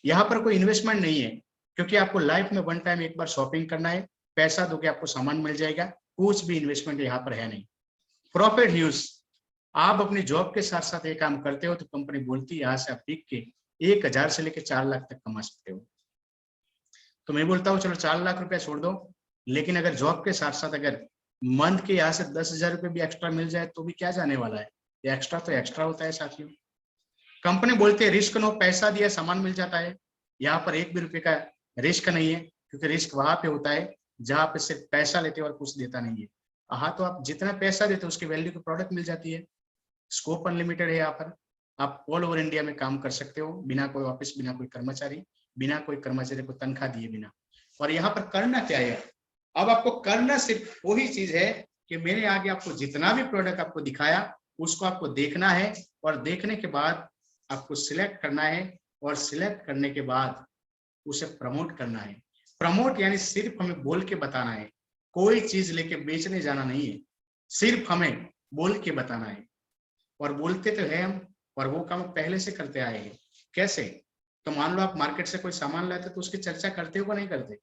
Speaker 1: यहाँ पर कोई इन्वेस्टमेंट नहीं है, क्योंकि आपको लाइफ में 1 टाइम एक बार शॉपिंग करना है, पैसा दोगे आपको सामान मिल जाएगा, कुछ भी इन्वेस्टमेंट यहाँ पर है नहीं। प्रॉफिट ह्यूज, आप अपनी जॉब के साथ साथ ये काम करते हो तो कंपनी बोलती है यहाँ से आप सीख के 1000 से लेकर 4 लाख तक कमा सकते हो। तो मैं बोलता हूँ चलो 4 लाख रुपया छोड़ दो, लेकिन अगर जॉब के साथ साथ अगर मंथ के यहाँ से 10,000 रुपये भी एक्स्ट्रा मिल जाए तो भी क्या जाने वाला है, ये एक्स्ट्रा तो एक्स्ट्रा होता है साथियों। कंपनी बोलती है रिस्क नो, पैसा दिया सामान मिल जाता है। यहाँ पर 1 भी रुपये का रिस्क नहीं है, क्योंकि रिस्क वहां पे होता है जहां पे सिर्फ पैसा लेते और कुछ देता नहीं है। हाँ, तो आप जितना पैसा देते हो उसकी वैल्यू की प्रोडक्ट मिल जाती है। स्कोप अनलिमिटेड है। यहाँ पर आप ऑल ओवर इंडिया में काम कर सकते हो, बिना कोई ऑफिस, बिना कोई कर्मचारी, बिना कोई कर्मचारी को तनख्वाह दिए बिना। और यहाँ पर करना क्या है? अब आपको करना सिर्फ वही चीज है कि मैंने आगे आपको जितना भी प्रोडक्ट आपको दिखाया उसको आपको देखना है, और देखने के बाद आपको सिलेक्ट करना है, और सिलेक्ट करने के बाद उसे प्रमोट करना है। प्रमोट यानी सिर्फ हमें बोल के बताना है, कोई चीज लेके बेचने जाना नहीं है, सिर्फ हमें बोल के बताना है। और बोलते तो है हम, और वो काम पहले से करते आए हैं। कैसे? तो मान लो आप मार्केट से कोई सामान लाते तो उसकी चर्चा करते हो या नहीं करते?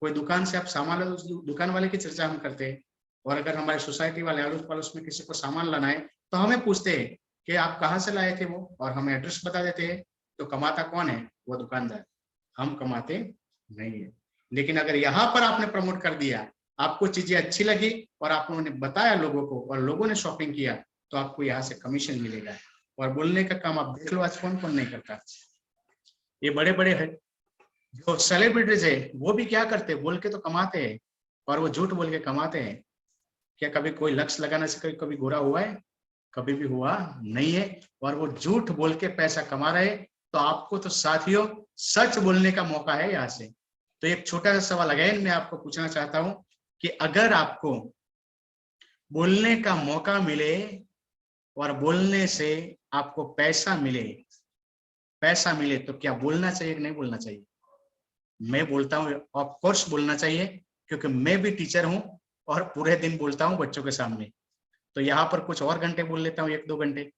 Speaker 1: कोई दुकान से आप सामान लाते तो दुकान वाले की चर्चा हम करते हैं। और अगर हमारे सोसाइटी वाले अड़ोस पड़ोस में किसी को सामान लाना है तो हमें पूछते हैं कि आप कहाँ से लाए थे वो, और हमें एड्रेस बता देते हैं। तो कमाता कौन है? वो दुकानदार, हम कमाते नहीं है। लेकिन अगर यहाँ पर आपने प्रमोट कर दिया, आपको चीजें अच्छी लगी और आपने बताया लोगों को, और लोगों ने शॉपिंग किया, तो आपको यहाँ से कमीशन मिलेगा। और बोलने का काम आप देख लो आज कौन कौन नहीं करता। ये बड़े बड़े जो सेलिब्रिटीज है वो भी क्या करते हैं, बोल के तो कमाते हैं, और वो झूठ बोल के कमाते हैं। क्या कभी कोई लक्ष्य लगाने से कभी गोरा हुआ है? कभी भी हुआ नहीं है। और वो झूठ बोल के पैसा कमा रहे। तो आपको तो साथियों सच बोलने का मौका है यहाँ से। तो एक छोटा सा सवाल अगेन मैं आपको पूछना चाहता हूं कि अगर आपको बोलने का मौका मिले और बोलने से आपको पैसा मिले तो क्या बोलना चाहिए कि नहीं बोलना चाहिए? मैं बोलता हूँ ऑफ कोर्स बोलना चाहिए, क्योंकि मैं भी टीचर हूं और पूरे दिन बोलता हूं बच्चों के सामने। तो यहाँ पर कुछ और घंटे बोल लेता हूँ, 1-2 घंटे,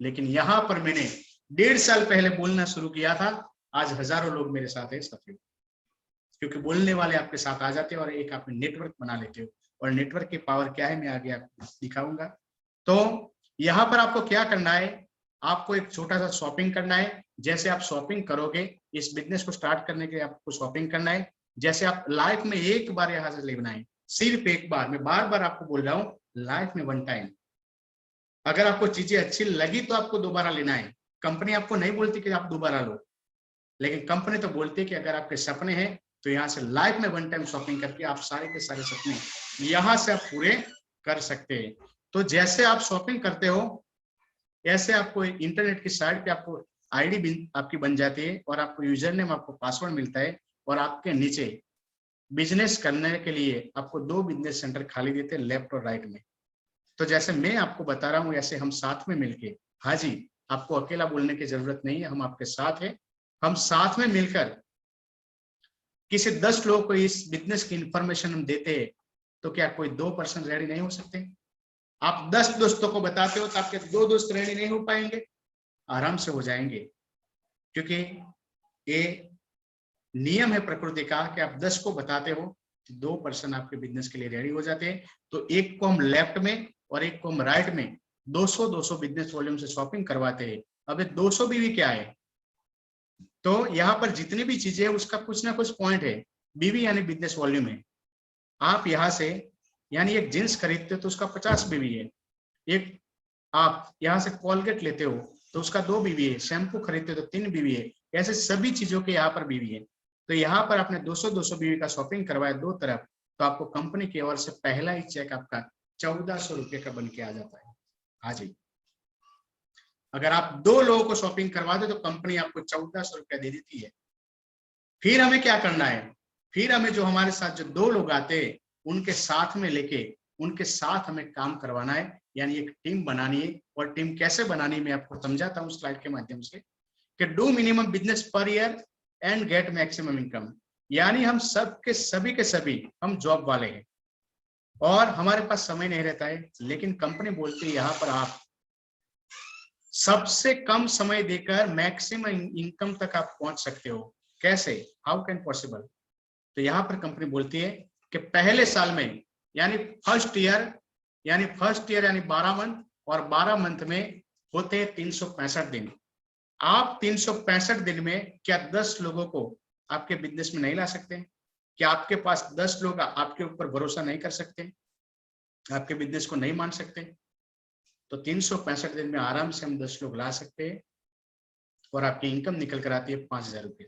Speaker 1: लेकिन यहाँ पर मैंने 1.5 साल पहले बोलना शुरू किया था। आज हजारों लोग मेरे साथ है साथियों। क्योंकि बोलने वाले आपके साथ आ जाते हैं और एक आप नेटवर्क बना लेते हो। और नेटवर्क की पावर क्या है मैं आगे आपको दिखाऊंगा। तो यहाँ पर आपको क्या करना है, आपको एक छोटा सा शॉपिंग करना है। जैसे आप शॉपिंग करोगे, इस बिजनेस को स्टार्ट करने के लिए आपको शॉपिंग करना है। जैसे आप लाइफ में एक बार यहाँ से लेना है, सिर्फ एक बार, मैं बार बार आपको बोल रहा हूँ, लाइफ में 1 टाइम। अगर आपको चीजें अच्छी लगी तो आपको दोबारा लेना है। कंपनी आपको नहीं बोलती कि आप दोबारा लो, लेकिन कंपनी तो बोलती है कि अगर आपके सपने हैं तो यहाँ से लाइफ में 1 टाइम शॉपिंग करके आप सारे के सारे सपने यहाँ से आप पूरे कर सकते हैं। तो जैसे आप शॉपिंग करते हो, ऐसे आपको इंटरनेट की साइट पे आपको आईडी आपकी बन जाती है और आपको यूजर नेम, आपको पासवर्ड मिलता है और आपके नीचे बिजनेस करने के लिए आपको 2 बिजनेस सेंटर खाली देते हैं, लेफ्ट और राइट में। तो जैसे मैं आपको बता रहा हूँ, ऐसे हम साथ में मिलके, हाँ जी, आपको अकेला बोलने की जरूरत नहीं है, हम आपके साथ हैं। हम साथ में मिलकर किसी 10 लोगों को इस बिजनेस की इंफॉर्मेशन हम देते हैं, तो क्या कोई 2% रेडी नहीं हो सकते? आप 10 दोस्तों को बताते हो तो आपके 2 दोस्त रेडी नहीं हो पाएंगे? आराम से हो जाएंगे, क्योंकि ये नियम है प्रकृति का कि आप 10 को बताते हो तो 2% आपके बिजनेस के लिए रेडी हो जाते हैं। तो एक को हम लेफ्ट में और एक को हम राइट में 200 बिजनेस वॉल्यूम से शॉपिंग करवाते हैं। अब ये 200 बीवी क्या है? तो यहाँ पर जितनी भी चीजें है उसका कुछ ना कुछ पॉइंट है। बीवी यानी बिजनेस वॉल्यूम है। आप यहाँ से यानी एक जींस खरीदते हो तो उसका 50 बीवी है। एक आप यहाँ से कोलगेट लेते हो तो उसका 2 बीवी है। शैम्पू खरीदते हो तो 3 बीवी है। ऐसे सभी चीजों के यहाँ पर बीवी है। तो यहाँ पर आपने 200 बीवी का शॉपिंग करवाया 2 तरफ, तो आपको कंपनी की ओर से पहला ही चेक आपका 1400 रुपये का बन के आ जाता है। हाँ जी, अगर आप 2 लोगों को शॉपिंग करवा दो तो कंपनी आपको 1400 रुपया दे देती है। फिर हमें क्या करना है? फिर हमें जो हमारे साथ जो 2 लोग आते हैं उनके साथ में लेके उनके साथ हमें काम करवाना है, यानी एक टीम बनानी है। और टीम कैसे बनानी है मैं आपको समझाता हूँ स्लाइड के माध्यम से कि do minimum business per year and get maximum income. यानी हम सब के सभी हम जॉब वाले हैं और हमारे पास समय नहीं रहता है, लेकिन कंपनी बोलती है यहाँ पर आप सबसे कम समय देकर मैक्सिमम इनकम तक आप पहुंच सकते हो। कैसे? How can possible? तो यहाँ पर कंपनी बोलती है कि पहले साल में यानी फर्स्ट ईयर यानी 12 मंथ और 12 मंथ में होते हैं 365 दिन। आप 365 दिन में क्या 10 लोगों को आपके बिजनेस में नहीं ला सकते? क्या आपके पास 10 लोग आपके ऊपर भरोसा नहीं कर सकते? आपके बिजनेस को नहीं मान सकते? तो 365 दिन में आराम से हम 10 लोग ला सकते हैं और आपकी इनकम निकल कर आती है 5000 रुपये।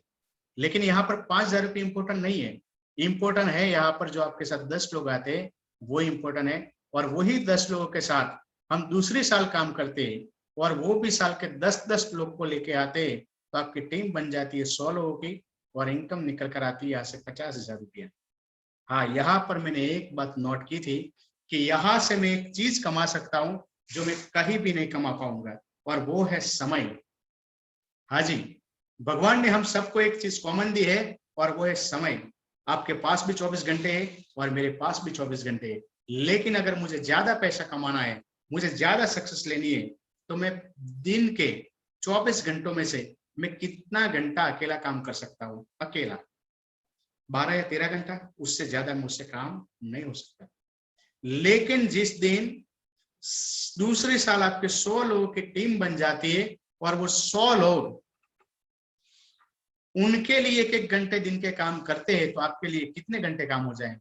Speaker 1: लेकिन यहाँ पर 5000 रुपये इंपॉर्टेंट नहीं है। इंपॉर्टेंट है यहाँ पर जो आपके साथ 10 लोग आते हैं वो इंपॉर्टेंट है। और वही 10 लोगों के साथ हम दूसरी साल काम करते हैं और वो भी साल के 10 लोग को लेके आते हैं, तो आपकी टीम बन जाती है 100 लोगों की और इनकम निकल कर आती है यहाँ से 50,000 रुपया। हाँ, यहाँ पर मैंने एक बात नोट की थी कि यहाँ से मैं एक चीज कमा सकता हूँ जो मैं कहीं भी नहीं कमा पाऊंगा, और वो है समय। हाँ जी, भगवान ने हम सबको एक चीज कॉमन दी है और वो है समय। आपके पास भी 24 घंटे है और मेरे पास भी 24 घंटे है। लेकिन अगर मुझे ज्यादा पैसा कमाना है, मुझे ज्यादा सक्सेस लेनी है, तो मैं दिन के 24 घंटों में से मैं कितना घंटा अकेला काम कर सकता हूँ? अकेला 12 या 13 घंटा, उससे ज्यादा मुझसे काम नहीं हो सकता। लेकिन जिस दिन दूसरे साल आपके 100 लोगों की टीम बन जाती है और वो 100 लोग उनके लिए 1-1 घंटे दिन के काम करते हैं, तो आपके लिए कितने घंटे काम हो जाएंगे?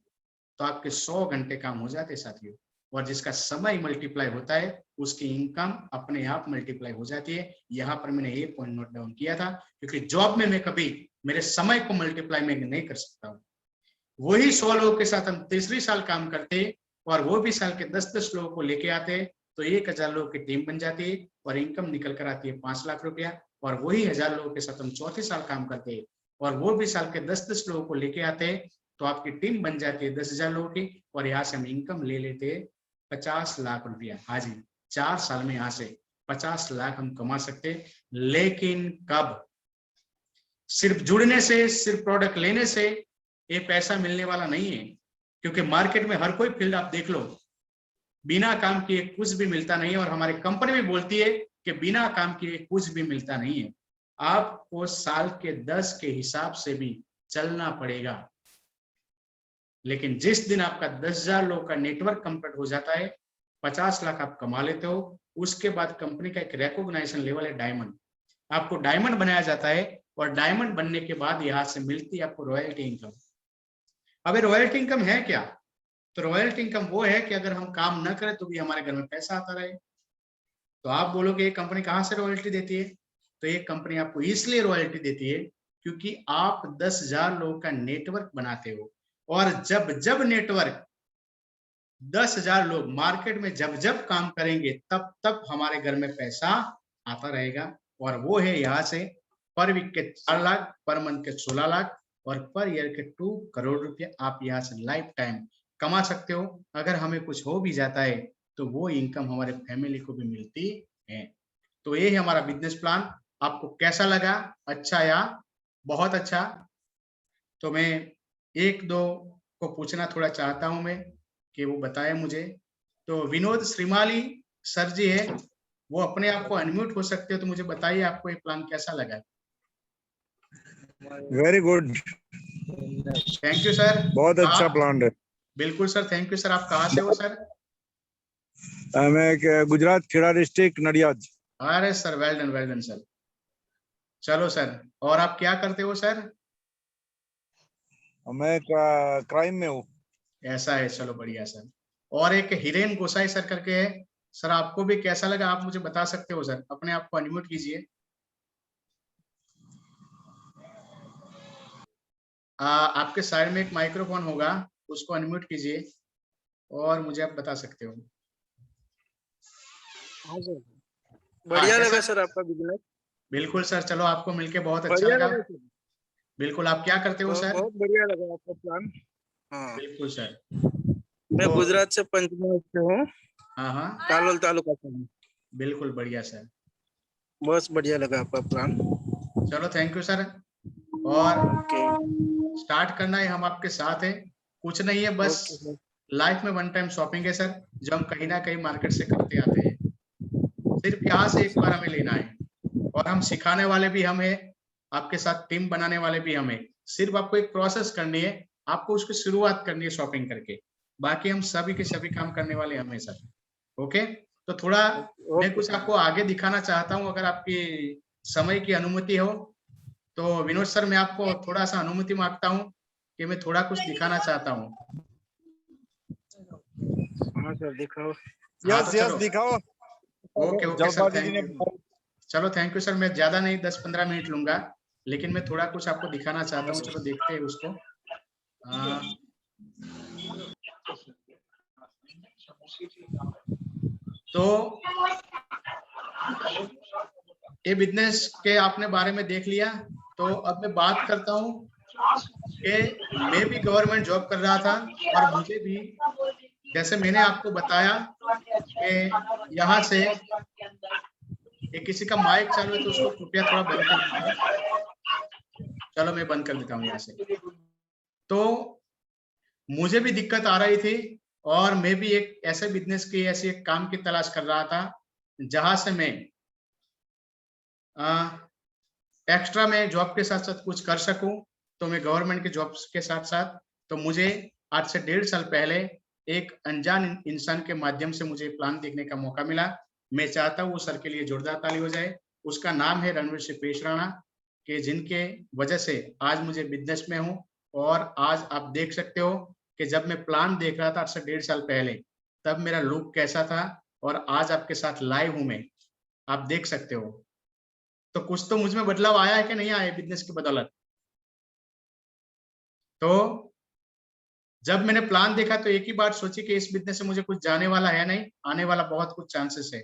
Speaker 1: तो आपके 100 घंटे काम हो जाते हैं साथियों। और जिसका समय मल्टीप्लाई होता है उसकी इनकम अपने आप मल्टीप्लाई हो जाती है। यहाँ पर मैंने ये पॉइंट नोट डाउन किया था, क्योंकि जॉब में मैं कभी मेरे समय को मल्टीप्लाई में नहीं कर सकता हूँ। वही 100 लोगों के साथ हम तीसरी साल काम करते और वो भी साल के 10 लोगों को लेके आते, तो 1000 लोगों की टीम बन जाती है और इनकम निकल कर आती है 5 लाख रुपया। और वही 1000 लोगों के साथ हम चौथी साल काम करते हैं और वो भी साल के 10 लोगों को लेके आते हैं, तो आपकी टीम बन जाती है 10,000 लोगों की और यहाँ से हम इनकम ले लेते हैं 50 लाख रुपया। हाँ जी, 4 साल में यहाँ से 50 लाख हम कमा सकते। लेकिन कब? सिर्फ जुड़ने से, सिर्फ प्रोडक्ट लेने से ये पैसा मिलने वाला नहीं है, क्योंकि मार्केट में हर कोई फील्ड आप देख लो, बिना काम किए कुछ भी मिलता नहीं है। और हमारी कंपनी भी बोलती है कि बिना काम किए कुछ भी मिलता नहीं है। आपको साल के 10 के हिसाब से भी चलना पड़ेगा। लेकिन जिस दिन आपका 10,000 लोगों का नेटवर्क कंप्लीट हो जाता है, 50 लाख आप कमा लेते हो, उसके बाद कंपनी का एक रिकॉग्निशन लेवल है डायमंड। आपको डायमंड बनाया जाता है और डायमंड बनने के बाद यहाँ से मिलती है आपको रॉयल्टी इनकम। अब रॉयल्टी इनकम है क्या? तो रॉयल्टी इनकम वो है कि अगर हम काम न करें तो भी हमारे घर में पैसा आता रहे। तो आप बोलोगे ये कंपनी कहाँ से रॉयल्टी देती है? तो ये कंपनी आपको इसलिए रॉयल्टी देती है क्योंकि आप 10,000 लोगों का नेटवर्क बनाते हो, और जब जब नेटवर्क 10,000 लोग मार्केट में जब जब काम करेंगे तब तब हमारे घर में पैसा आता रहेगा। और वो है यहाँ से पर वीक के 4 लाख, पर मंथ के 16 लाख और पर ईयर के 2 करोड़ रुपए आप यहाँ से लाइफ टाइम कमा सकते हो। अगर हमें कुछ हो भी जाता है तो वो इनकम हमारे फैमिली को भी मिलती है। तो ये है हमारा बिजनेस प्लान। आपको कैसा लगा? अच्छा या बहुत अच्छा? तो मैं एक दो को पूछना थोड़ा चाहता हूं मैं कि वो बताए मुझे। तो विनोद श्रीमाली सर जी है, वो अपने आप को अनम्यूट हो सकते हो, तो मुझे बताइए आपको ये प्लान कैसा लगा?
Speaker 5: Very good,
Speaker 1: thank you sir.
Speaker 5: बहुत अच्छा प्लान है।
Speaker 1: बिल्कुल सर, थैंक यू सर। आप कहाँ से हो सर?
Speaker 5: मैं गुजरात, खेड़ा डिस्ट्रिक्ट, नडियाद।
Speaker 1: अरे सर, वेल डन सर। चलो सर, और आप क्या करते हो सर?
Speaker 5: मैं क्राइम में हूँ।
Speaker 1: ऐसा है, चलो बढ़िया सर। और एक हिरेन गोसाई सर करके है सर, आपको भी कैसा लगा आप मुझे बता सकते हो सर? अपने आप को अनम्यूट कीजिए। आपके साइड में एक माइक्रोफोन होगा, उसको अनम्यूट कीजिए और मुझे आप बता सकते हो।
Speaker 6: हाँ सर, बढ़िया लगा सर आपका बिजनेस।
Speaker 1: बिल्कुल सर, चलो आपको मिलके बहुत अच्छा लगा। बिल्कुल, आप क्या करते हो सर?
Speaker 6: बहुत बढ़िया लगा आपका प्लान। हाँ
Speaker 1: बिल्कुल सर।
Speaker 6: मैं गुजरात से पंचमहल से हूँ।
Speaker 1: हाँ,
Speaker 6: कालोल तालुका से हूँ।
Speaker 1: बिल्कुल बढ़िया सर।
Speaker 6: बहुत बढ़िया लगा आपका प्लान।
Speaker 1: चलो थैंक यू सर। और
Speaker 6: ओके,
Speaker 1: स्टार्ट करना है, हम आपके साथ हैं। कुछ नहीं है, बस लाइफ में वन टाइम शॉपिंग है सर, जो हम कहीं ना कहीं मार्केट से करते आते हैं। सिर्फ यहाँ से एक बार हमें लेना है, और हम सिखाने वाले भी हम हैं, आपके साथ टीम बनाने वाले भी हम हैं। सिर्फ आपको एक प्रोसेस करनी है, आपको उसकी शुरुआत करनी है शॉपिंग करके, बाकी हम सभी के सभी काम करने वाले हम हैं सर। ओके, तो थोड़ा मैं कुछ आपको आगे दिखाना चाहता हूँ, अगर आपकी समय की अनुमति हो तो। विनोद सर, मैं आपको थोड़ा सा अनुमति मांगता हूँ कि मैं थोड़ा कुछ दिखाना चाहता हूँ।
Speaker 6: हाँ सर, दिखाओ।
Speaker 5: यस यस, दिखाओ।
Speaker 1: Okay okay sir, thank you. चलो थैंक यू सर। मैं ज्यादा नहीं, 10-15 मिनट लूंगा, लेकिन मैं थोड़ा कुछ आपको दिखाना चाहता हूँ। चलो देखते हैं उसको। तो ये बिजनेस के आपने बारे में देख लिया, तो अब मैं बात करता हूँ कि मैं भी गवर्नमेंट जॉब कर रहा था, और मुझे भी, जैसे मैंने आपको बताया कि यहाँ से किसी का माइक चालू है तो उसको कृपया थोड़ा बंद कर दीजिए। चलो मैं बंद कर देता हूँ यहाँ से। तो मुझे भी दिक्कत आ रही थी, और मैं भी एक ऐसे बिजनेस की, ऐसे एक काम की तलाश कर रहा था जहां से मैं एक्स्ट्रा में जॉब के साथ साथ कुछ कर सकूं। तो मैं गवर्नमेंट के जॉब के साथ साथ, तो मुझे आज से 1.5 साल पहले एक अनजान इंसान के माध्यम से मुझे प्लान देखने का मौका मिला। मैं चाहता हूँ वो सर के लिए जोरदार ताली हो जाए। उसका नाम है रणवीर सिंह पेशराणा, के जिनके वजह से आज मुझे बिजनेस में हूँ। और आज आप देख सकते हो कि जब मैं प्लान देख रहा था आज से 1.5 साल पहले, तब मेरा लुक कैसा था, और आज आपके साथ लाइव हूं मैं, आप देख सकते हो। तो कुछ तो मुझ में बदलाव आया है कि नहीं आया बिजनेस की बदौलत? तो जब मैंने प्लान देखा तो एक ही बात सोची कि इस बिजनेस से मुझे कुछ जाने वाला है नहीं, आने वाला बहुत कुछ चांसेस है,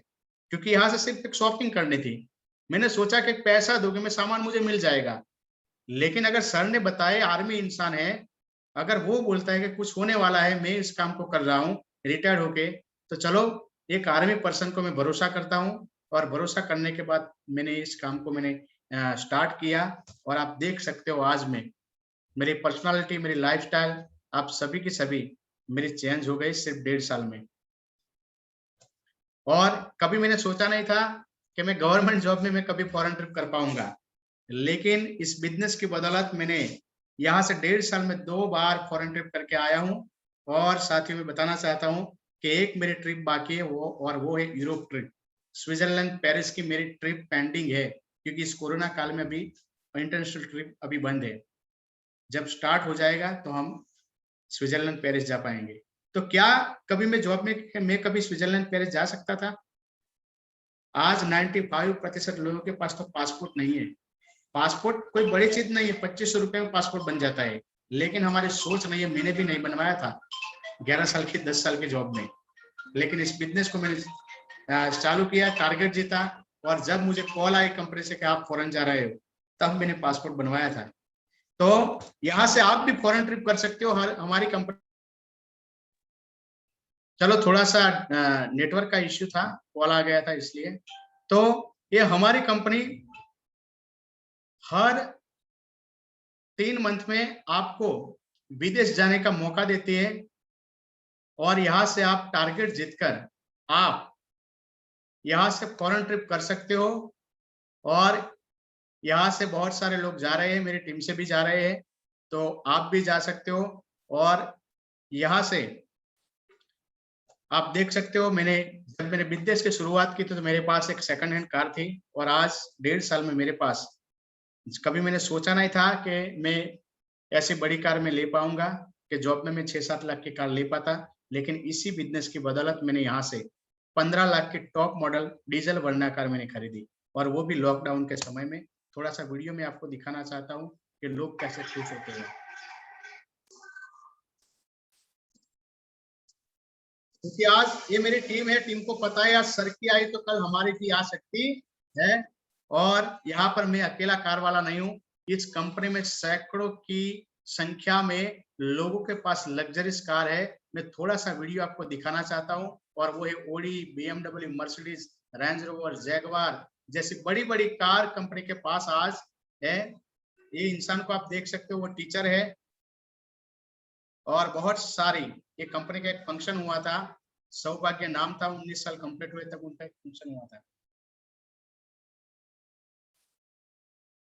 Speaker 1: क्योंकि यहाँ से सिर्फ एक शॉपिंग करनी थी। मैंने सोचा कि पैसा दोगे मैं सामान मुझे मिल जाएगा, लेकिन अगर सर ने बताया आर्मी इंसान है, अगर वो बोलता है कि कुछ होने वाला है, मैं इस काम को कर रहा हूँ रिटायर्ड होके, तो चलो एक आर्मी पर्सन को मैं भरोसा करता हूँ। और भरोसा करने के बाद मैंने इस काम को स्टार्ट किया। और आप देख सकते हो आज में मेरी पर्सनालिटी, मेरी लाइफस्टाइल, आप सभी की सभी मेरी चेंज हो गई सिर्फ 1.5 साल में। और कभी मैंने सोचा नहीं था कि मैं गवर्नमेंट जॉब में मैं कभी फॉरेन ट्रिप कर पाऊंगा, लेकिन इस बिजनेस की बदौलत मैंने यहाँ से 1.5 साल में 2 बार फॉरेन ट्रिप करके आया हूँ। और साथियों में बताना चाहता हूँ कि एक मेरी ट्रिप बाकी है, वो है यूरोप ट्रिप। स्विट्जरलैंड पेरिस की मेरी ट्रिप पेंडिंग है, क्योंकि इस कोरोना काल में अभी इंटरनेशनल ट्रिप अभी बंद है। जब स्टार्ट हो जाएगा तो हम स्विट्जरलैंड पेरिस जा पाएंगे। तो क्या कभी मैं जॉब में मैं कभी स्विट्जरलैंड पेरिस जा सकता था? आज 95% लोगों के पास तो पासपोर्ट नहीं है। पासपोर्ट कोई बड़ी चीज नहीं है, 2500 रुपए में पासपोर्ट बन जाता है। लेकिन हमारी सोच नहीं है, मैंने भी नहीं बनवाया था 11 साल की 10 साल की जॉब में। लेकिन इस बिजनेस को मैंने चालू किया, टारगेट जीता, और जब मुझे कॉल आई कंपनी से कि आप फॉरेन जा रहे हो, तब मैंने पासपोर्ट बनवाया था। तो यहाँ से आप भी फॉरेन ट्रिप कर सकते हो हमारी कंपनी। चलो थोड़ा सा नेटवर्क का इश्यू था, कॉल आ गया था इसलिए। तो ये हमारी कंपनी हर 3 मंथ में आपको विदेश जाने का मौका देती है, और यहाँ से आप टारगेट जीतकर आप यहाँ से फॉरेन ट्रिप कर सकते हो। और यहाँ से बहुत सारे लोग जा रहे हैं, मेरी टीम से भी जा रहे हैं, तो आप भी जा सकते हो। और यहाँ से आप देख सकते हो, जब मैंने बिजनेस की शुरुआत की तो मेरे पास एक सेकंड हैंड कार थी, और आज 1.5 साल में मेरे पास, कभी मैंने सोचा नहीं था कि मैं ऐसी बड़ी कार में ले पाऊंगा, कि जॉब में मैं 6-7 लाख की कार ले पाता। लेकिन इसी बिजनेस की बदौलत मैंने यहाँ से 15 लाख की टॉप मॉडल डीजल वर्ना कार मैंने खरीदी, और वो भी लॉकडाउन के समय में। थोड़ा सा वीडियो में आपको दिखाना चाहता हूँ कि लोग कैसे खुश होते हैं। क्योंकि आज ये मेरी टीम है, टीम को पता है आज सर की आई तो कल हमारी भी आ सकती है। और यहाँ पर मैं अकेला कार वाला नहीं हूँ, इस कंपनी में सैकड़ों की संख्या में लोगों के पास लग्जरीज कार है। मैं थोड़ा सा वीडियो आपको दिखाना चाहता हूँ, और वो है Audi, BMW, Mercedes, Range Rover, Jaguar जैसी बड़ी बड़ी कार कंपनी के पास आज है। ये इंसान को आप देख सकते हो, वो टीचर है। और बहुत सारी, ये कंपनी का एक फंक्शन हुआ था, सौभाग्य नाम था, 19 साल कंप्लीट हुए तब उनका एक फंक्शन हुआ था।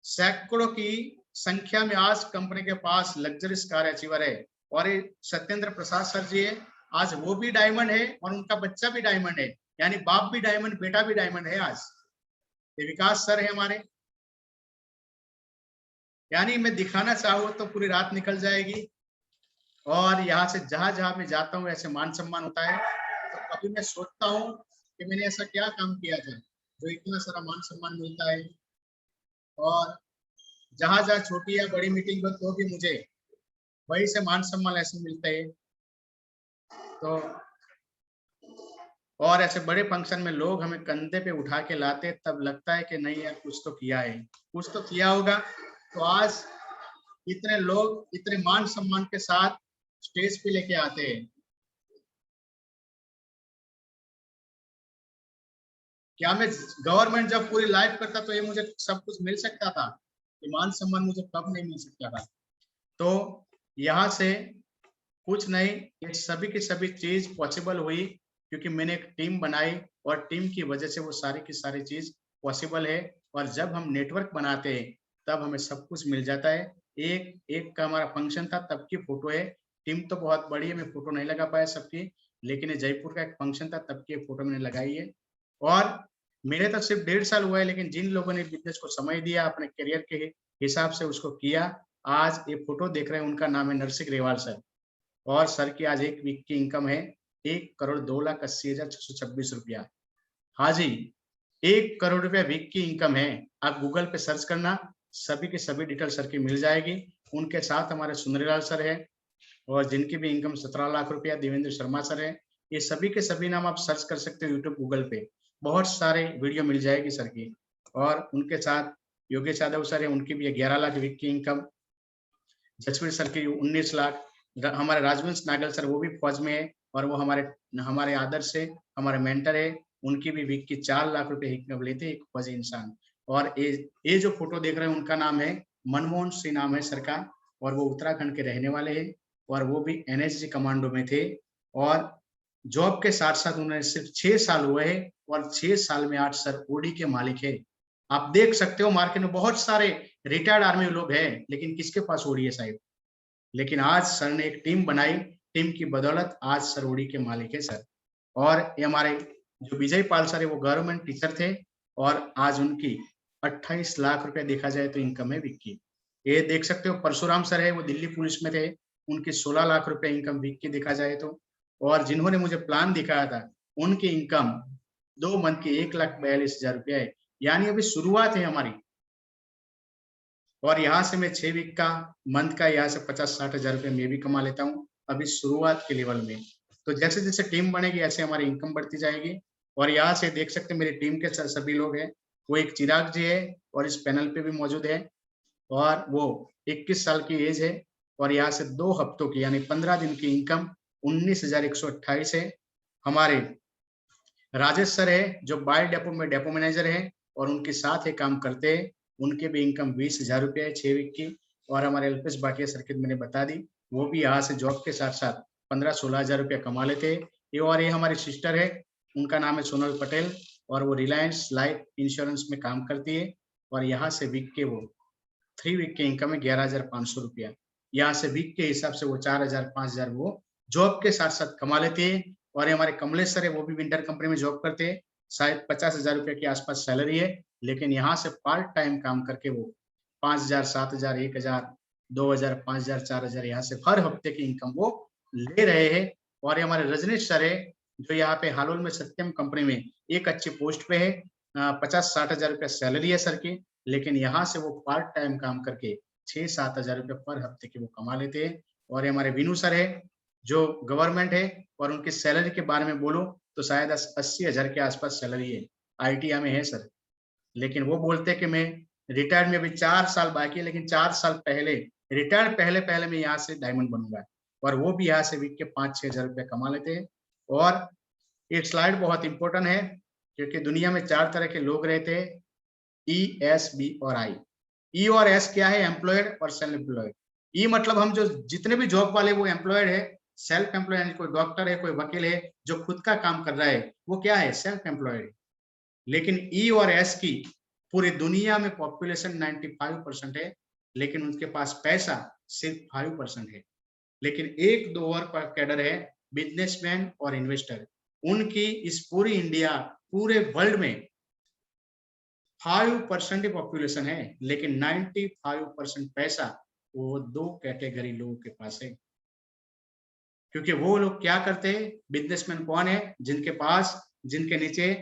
Speaker 1: सैकड़ों की संख्या में आज कंपनी के पास लग्जरीज कार अचीवर है। और ये सत्येंद्र प्रसाद सर जी है, आज वो भी डायमंड है और उनका बच्चा भी डायमंड है, यानी बाप भी डायमंड, बेटा भी डायमंड है। आज ये विकास सर है हमारे। यानी मैं दिखाना चाहूँ तो पूरी रात निकल जाएगी। और यहाँ से जहां जहां मैं जाता हूँ ऐसे मान सम्मान होता है। तो कभी मैं सोचता हूँ कि मैंने ऐसा क्या काम किया था जो इतना सारा मान सम्मान मिलता है। और जहां जहां छोटी या बड़ी मीटिंग हो तो भी मुझे वही से मान सम्मान ऐसे मिलते हैं। तो और ऐसे बड़े फंक्शन में लोग हमें कंधे पे उठा के लाते, तब लगता है कि नहीं यार कुछ तो किया है, कुछ तो किया होगा। तो आज इतने लोग इतने मान सम्मान के साथ स्टेज पे लेके आते हैं। क्या मैं गवर्नमेंट जब पूरी लाइफ करता तो ये मुझे सब कुछ मिल सकता था? ये मान सम्मान मुझे कब नहीं मिल सकता था? तो यहाँ से कुछ नहीं, ये सभी की सभी चीज पॉसिबल हुई क्योंकि मैंने एक टीम बनाई, और टीम की वजह से वो सारी की सारी चीज पॉसिबल है। और जब हम नेटवर्क बनाते हैं तब हमें सब कुछ मिल जाता है। एक का हमारा फंक्शन था, तब की फोटो है। टीम तो बहुत बड़ी है, मैं फोटो नहीं लगा पाया सबकी, लेकिन ये जयपुर का एक फंक्शन था, तब की फोटो मैंने लगाई है। और मेरे तो सिर्फ 1.5 साल हुआ है, लेकिन जिन लोगों ने बिजनेस को समय दिया, अपने करियर के हिसाब से उसको किया, आज ये फोटो देख रहे हैं, उनका नाम है नरसिंह ग्रेवाल सर। और सर की आज एक वीक की इनकम है 1,02,80,626 रुपया। हाँ जी, 1 करोड़ रुपया वीक की इनकम है। आप गूगल पे सर्च करना, सभी की सभी डिटेल सर की मिल जाएगी। उनके साथ हमारे सुंदरीलाल सर है, और जिनकी भी इनकम 17 लाख रुपया, देवेंद्र शर्मा सर है। ये सभी के सभी नाम आप सर्च कर सकते हो यूट्यूब, गूगल पे, बहुत सारे वीडियो मिल जाएगी सर की। और उनके साथ योगेश यादव सर है, उनकी भी 11 लाख वीक की इनकम। जसवीर सर की 19 लाख। हमारे राजवंश नागल सर, वो भी फौज में है, और वो हमारे आदर्श से हमारे मेंटर है, उनकी भी वीक की 4 लाख रुपए इनकम लेते हैं, एक फौजी इंसान। और ये जो फोटो देख रहे हैं, उनका नाम है मनमोहन सिंह, नाम है सर का, और वो उत्तराखंड के रहने वाले हैं, और वो भी NSG कमांडो में थे। और जॉब के साथ साथ उन्हें सिर्फ 6 साल हुए हैं, और 6 साल में आज सर ओडी के मालिक है। आप देख सकते हो मार्केट में बहुत सारे रिटायर्ड आर्मी लोग हैं, लेकिन किसके पास ओडी है साहब? लेकिन आज सर ने एक टीम बनाई, टीम की बदौलत आज सर उड़ी के मालिक है सर। और ये हमारे जो विजय पाल सर है वो गवर्नमेंट टीचर थे और आज उनकी 28 लाख रुपए देखा जाए तो इनकम है विक की। ये देख सकते हो परशुराम सर है वो दिल्ली पुलिस में थे, उनकी 16 लाख रुपए इनकम वीक की देखा जाए तो। और जिन्होंने मुझे प्लान दिखाया था उनकी इनकम 2 मंथ की 1,42,000 रुपया है, यानी अभी शुरुआत है हमारी। और यहाँ से मैं 6 वीक का मंथ का यहाँ से 50-60 हजार रुपये मैं भी कमा लेता हूँ अभी शुरुआत के लेवल में। तो जैसे जैसे टीम बनेगी ऐसे हमारी इनकम बढ़ती जाएगी। और यहाँ से देख सकते हैं मेरी टीम के सभी लोग हैं, वो एक चिराग जी है और इस पैनल पे भी मौजूद है और वो 21 साल की एज है और यहाँ से 2 हफ्तों की यानी 15 दिन की इनकम 19,128 है। हमारे राजेश सर है जो बाय डेपो में डेपो मैनेजर है और उनके साथ ही काम करते हैं, उनके भी इनकम 20,000 रुपये है 6 वीक की। और हमारे अल्पेश भाटिया सर्किट मैंने बता दी, वो भी यहाँ से जॉब के साथ साथ 15-16 हजार रुपया कमा लेते हैं। और ये हमारी सिस्टर है, उनका नाम है सोनल पटेल और वो रिलायंस लाइफ इंश्योरेंस में काम करती है और यहाँ से वीक के वो 3 वीक के इनकम है 11,500 रुपया। यहाँ से वीक के हिसाब से वो 4,000-5,000 वो जॉब के साथ साथ कमा लेते हैं। और हमारे कमलेश सर है वो भी विंटर कंपनी में जॉब करते हैं, शायद 50,000 रुपये के आसपास सैलरी है, लेकिन यहाँ से पार्ट टाइम काम करके वो 5,000, 7,000, 1,000, 2,000, 5,000, 4,000 यहाँ से हर हफ्ते की इनकम वो ले रहे हैं। और हमारे रजनीश सर है जो यहाँ पे हालोल में सत्यम कंपनी में एक अच्छी पोस्ट पे है, 50-60 हजार रुपया सैलरी है सर की, लेकिन यहाँ से वो पार्ट टाइम काम करके 6-7 हजार रुपये पर हफ्ते की वो कमा लेते हैं। और हमारे विनू सर है जो गवर्नमेंट है और उनकी सैलरी के बारे में बोलो तो शायद 80 हजार के आसपास सैलरी है, ITI में है सर। लेकिन वो बोलते हैं कि मैं रिटायर्ड में भी 4 साल बाकी है, लेकिन 4 साल पहले रिटायर्ड पहले मैं यहाँ से डायमंड बनूंगा। और वो भी यहाँ से वीक के 5-6 हजार रुपये कमा लेते हैं। और एक स्लाइड बहुत इंपॉर्टेंट है क्योंकि दुनिया में 4 तरह के लोग रहते हैं, E, S, B और I। E और S क्या है? एम्प्लॉयड और सेल्फ एम्प्लॉयड। E मतलब हम जो जितने भी जॉब वाले वो एम्प्लॉयड है, सेल्फ एम्प्लॉयड कोई डॉक्टर है, कोई वकील है जो खुद का काम कर रहा है वो क्या है? Self employed. लेकिन E और S की पूरी दुनिया में पॉपुलेशन 95% है, लेकिन उनके पास पैसा सिर्फ 5% है। लेकिन 1-2 और कैडर है, बिजनेसमैन और इन्वेस्टर। उनकी इस पूरी इंडिया पूरे वर्ल्ड में 5% ही पॉपुलेशन है, लेकिन 95% पैसा वो 2 कैटेगरी लोगों के पास है। क्योंकि वो लोग क्या करते हैं? बिजनेसमैन कौन है? जिनके नीचे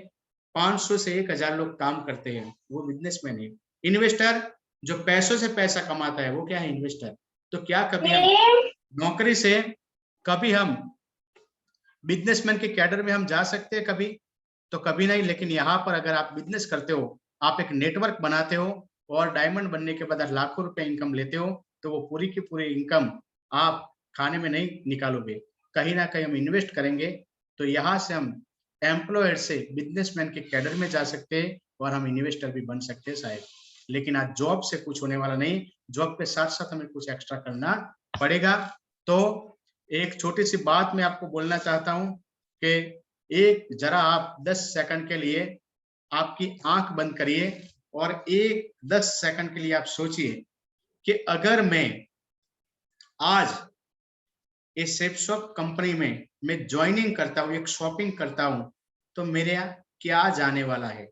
Speaker 1: 500 से 1,000 लोग काम करते हैं, वो बिजनेसमैन है। इन्वेस्टर जो पैसों से पैसा कमाता है वो क्या है? इन्वेस्टर। तो क्या कभी हम नौकरी से कभी हम बिजनेसमैन के कैडर में हम जा सकते हैं? कभी तो कभी नहीं। लेकिन यहाँ पर अगर आप बिजनेस करते हो, आप एक नेटवर्क बनाते हो और डायमंड बनने के बाद लाखों रुपए इनकम लेते हो, तो वो पूरी की पूरी इनकम आप खाने में नहीं निकालोगे, कहीं ना कहीं हम इन्वेस्ट करेंगे। तो यहाँ से हम एम्प्लॉयर से बिजनेसमैन के कैडर में जा सकते हैं और हम इन्वेस्टर भी बन सकते हैं शायद। लेकिन आज जॉब से कुछ होने वाला नहीं, जॉब के साथ साथ हमें कुछ एक्स्ट्रा करना पड़ेगा। तो एक छोटी सी बात मैं आपको बोलना चाहता हूं कि एक जरा आप 10 सेकंड के लिए आपकी आंख बंद करिए और 10 सेकंड के लिए आप सोचिए कि अगर मैं आज इस सेपशॉप कंपनी में मैं ज्वाइनिंग करता हूं, एक शॉपिंग करता हूं, तो मेरे यहाँ क्या जाने वाला है।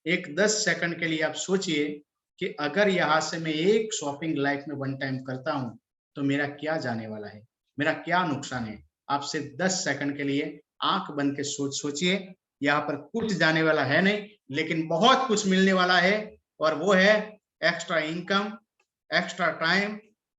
Speaker 1: एक 10 सेकंड के लिए आप सोचिए कि अगर यहाँ से मैं एक शॉपिंग लाइफ में 1 टाइम करता हूं तो मेरा क्या जाने वाला है, मेरा क्या नुकसान है। आप सिर्फ 10 सेकंड के लिए आंख बंद के सोचिए। यहाँ पर कुछ जाने वाला है नहीं, लेकिन बहुत कुछ मिलने वाला है, और वो है extra income, extra time,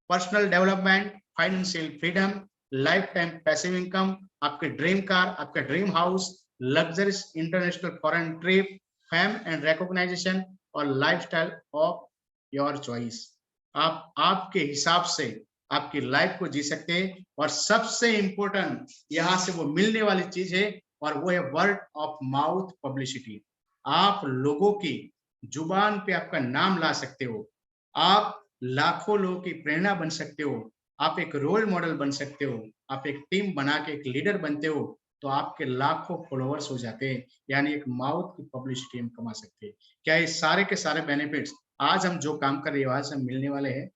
Speaker 1: personal development, financial freedom, lifetime passive income, आपके ड्रीम कार, आपका dream house, luxurious international foreign trip, fame and recognition और लाइफस्टाइल ऑफ योर चॉइस। आप आपके हिसाब से आपकी लाइफ को जी सकते हैं। और सबसे इंपॉर्टेंट यहाँ से वो मिलने वाली चीज है, और वो है वर्ड ऑफ माउथ पब्लिसिटी। आप लोगों की जुबान पे आपका नाम ला सकते हो, आप लाखों लोगों की प्रेरणा बन सकते हो, आप एक रोल मॉडल बन सकते हो, आप एक टीम बना के एक लीडर बनते हो, तो आपके लाखों फॉलोअर्स हो जाते हैं, यानी एक माउथ की पब्लिसिटी हम कमा सकते हैं। क्या ये सारे के सारे बेनिफिट्स आज हम जो काम कर रहे हैं आज हम मिलने वाले हैं?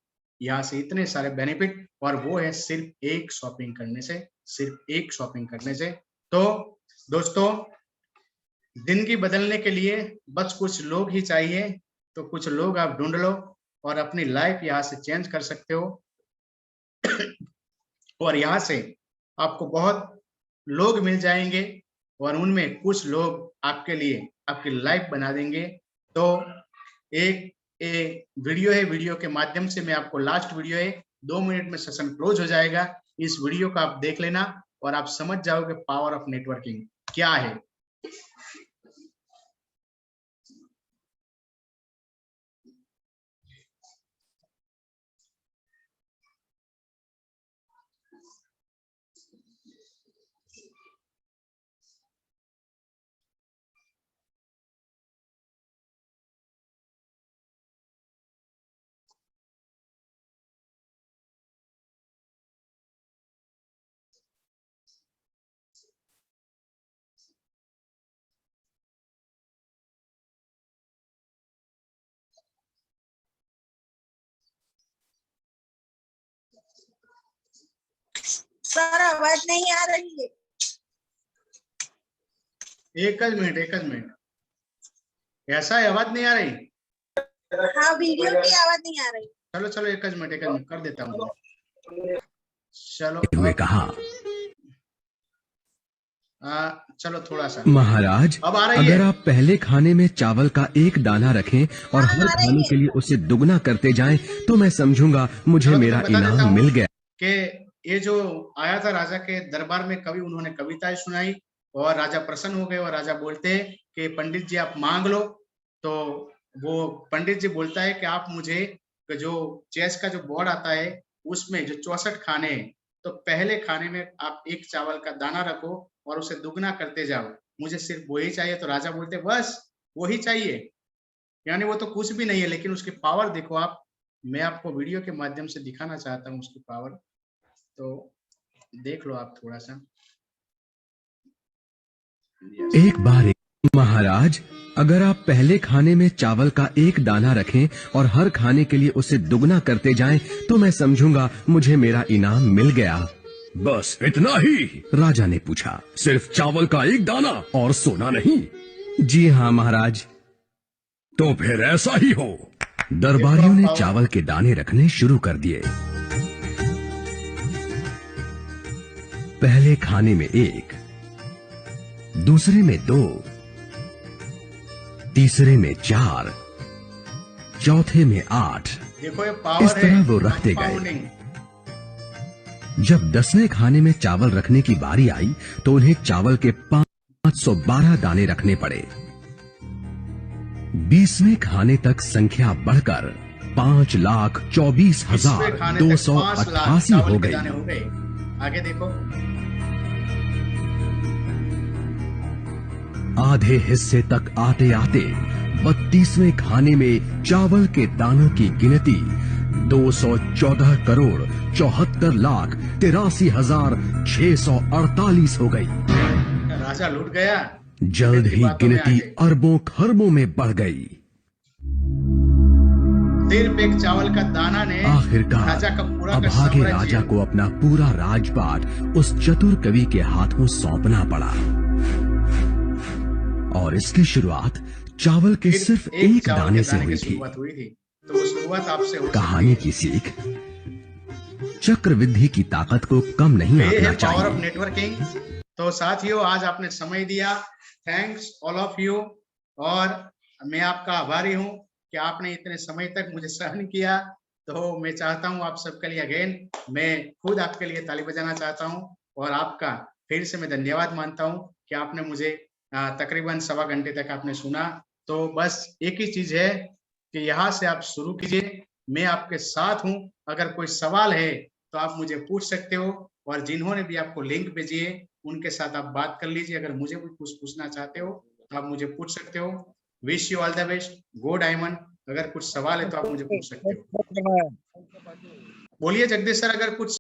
Speaker 1: यहाँ से इतने सारे बेनिफिट, और वो है सिर्फ एक शॉपिंग करने से, सिर्फ एक शॉपिंग करने से। तो दोस्तों, जिंदगी बदलने के लिए बस कुछ लोग ही चाहिए, तो कुछ लोग आप ढूंढ लो और अपनी लाइफ यहाँ से चेंज कर सकते हो। और यहाँ से आपको बहुत लोग मिल जाएंगे और उनमें कुछ लोग आपके लिए आपकी लाइफ बना देंगे। तो एक वीडियो है, वीडियो के माध्यम से मैं आपको, लास्ट वीडियो है, 2 मिनट में सेशन क्लोज हो जाएगा। इस वीडियो को आप देख लेना और आप समझ जाओगे पावर ऑफ नेटवर्किंग क्या है।
Speaker 7: सर आवाज नहीं आ रही है।
Speaker 1: एक मिनट, ऐसा है, आवाज नहीं आ रही?
Speaker 7: हाँ, वीडियो की आवाज नहीं आ रही।
Speaker 1: चलो एक मिनट कर देता हूँ। चलो
Speaker 3: हुए कहा,
Speaker 1: चलो थोड़ा सा
Speaker 3: महाराज,
Speaker 1: अब आ रही
Speaker 3: अगर
Speaker 1: है।
Speaker 3: आप पहले खाने में चावल का एक दाना रखें और हर खाने के लिए उसे दुगना करते जाएं, तो मैं समझूंगा मुझे
Speaker 1: चलो,
Speaker 3: मेरा
Speaker 1: मैं बता देता
Speaker 3: इनाम
Speaker 1: हूँ
Speaker 3: मिल गया।
Speaker 1: कि ये जो आया था राजा के दरबार में, कवि, उन्होंने कविताएं सुनाई और राजा प्रसन्न हो गए और राजा बोलते हैं कि पंडित जी आप मांग लो। तो वो पंडित जी बोलता है कि आप मुझे जो चेस का जो बोर्ड आता है उसमें जो 64 खाने हैं, तो पहले खाने में आप एक चावल का दाना रखो और उसे दुगना करते जाओ, मुझे सिर्फ वही चाहिए। तो राजा बोलते बस वही चाहिए, यानी वो तो कुछ भी नहीं है, लेकिन उसकी पावर देखो आप। मैं आपको वीडियो के माध्यम से दिखाना चाहता हूँ उसकी पावर, तो देख लो आप थोड़ा सा।
Speaker 3: एक बार महाराज, अगर आप पहले खाने में चावल का एक दाना रखें और हर खाने के लिए उसे दुगना करते जाएं, तो मैं समझूंगा मुझे मेरा इनाम मिल गया।
Speaker 8: बस इतना ही?
Speaker 3: राजा ने पूछा।
Speaker 8: सिर्फ चावल का एक दाना और सोना नहीं?
Speaker 3: जी हाँ महाराज।
Speaker 8: तो फिर ऐसा ही हो।
Speaker 3: दरबारियों ने चावल के दाने रखने शुरू कर दिए। पहले खाने में 1, दूसरे में 2, तीसरे में 4, चौथे में 8।
Speaker 1: देखो ये पावर
Speaker 3: इस तरह
Speaker 1: है,
Speaker 3: वो रखते गए।
Speaker 1: कंपाउंडिंग।
Speaker 3: जब 10वें खाने में चावल रखने की बारी आई, तो उन्हें चावल के 512 दाने रखने पड़े। 20वें खाने तक संख्या बढ़कर 5,24,288 हो गई।
Speaker 1: आगे देखो,
Speaker 3: आधे हिस्से तक आते आते 32वें खाने में चावल के दानों की गिनती 214,74,83,648 हो गई।
Speaker 1: राजा लूट गया।
Speaker 3: जल्द ही गिनती अरबों खरबों में बढ़ गई।
Speaker 1: सिर्फ एक चावल का दाना ने
Speaker 3: आखिरकार
Speaker 1: राजा का पूरा का
Speaker 3: अभागे
Speaker 1: साम्राज्य-
Speaker 3: राजा को अपना पूरा राजपाट उस चतुर कवि के हाथों सौंपना पड़ा और इसकी शुरुआत चावल के सिर्फ एक
Speaker 1: चावल
Speaker 3: दाने
Speaker 1: के
Speaker 3: से हुई
Speaker 1: की
Speaker 3: थी।
Speaker 1: शुरुआत हुई थी। तो वो शुरुआत आपसे हो
Speaker 3: कहानी की सीख, चक्रवृद्धि की ताकत को कम नहीं
Speaker 1: ये
Speaker 3: आंकना
Speaker 1: है पावर ऑफ
Speaker 3: चाहिए।
Speaker 1: नेटवर्किंग। तो साथियों, आज आपने समय दिया, थैंक्स ऑल ऑफ यू। और मैं आपका आभारी हूं कि आपने इतने समय तक मुझे सहन किया। तो मैं चाहता हूं आप सबके लिए अगेन, मैं खुद आपके लिए ताली बजाना चाहता हूं और आपका फिर से मैं धन्यवाद मानता हूं कि आपने मुझे तकरीबन 1.25 घंटे तक आपने सुना। तो बस एक ही चीज है कि यहाँ से आप शुरू कीजिए, मैं आपके साथ हूं। अगर कोई सवाल है तो आप मुझे पूछ सकते हो, और जिन्होंने भी आपको लिंक भेजी है उनके साथ आप बात कर लीजिए। अगर मुझे भी कुछ पूछना चाहते हो तो आप मुझे पूछ सकते हो। Wish you all the best, go diamond. अगर कुछ सवाल है तो आप मुझे पूछ सकते हो। बोलिए जगदीश सर, अगर कुछ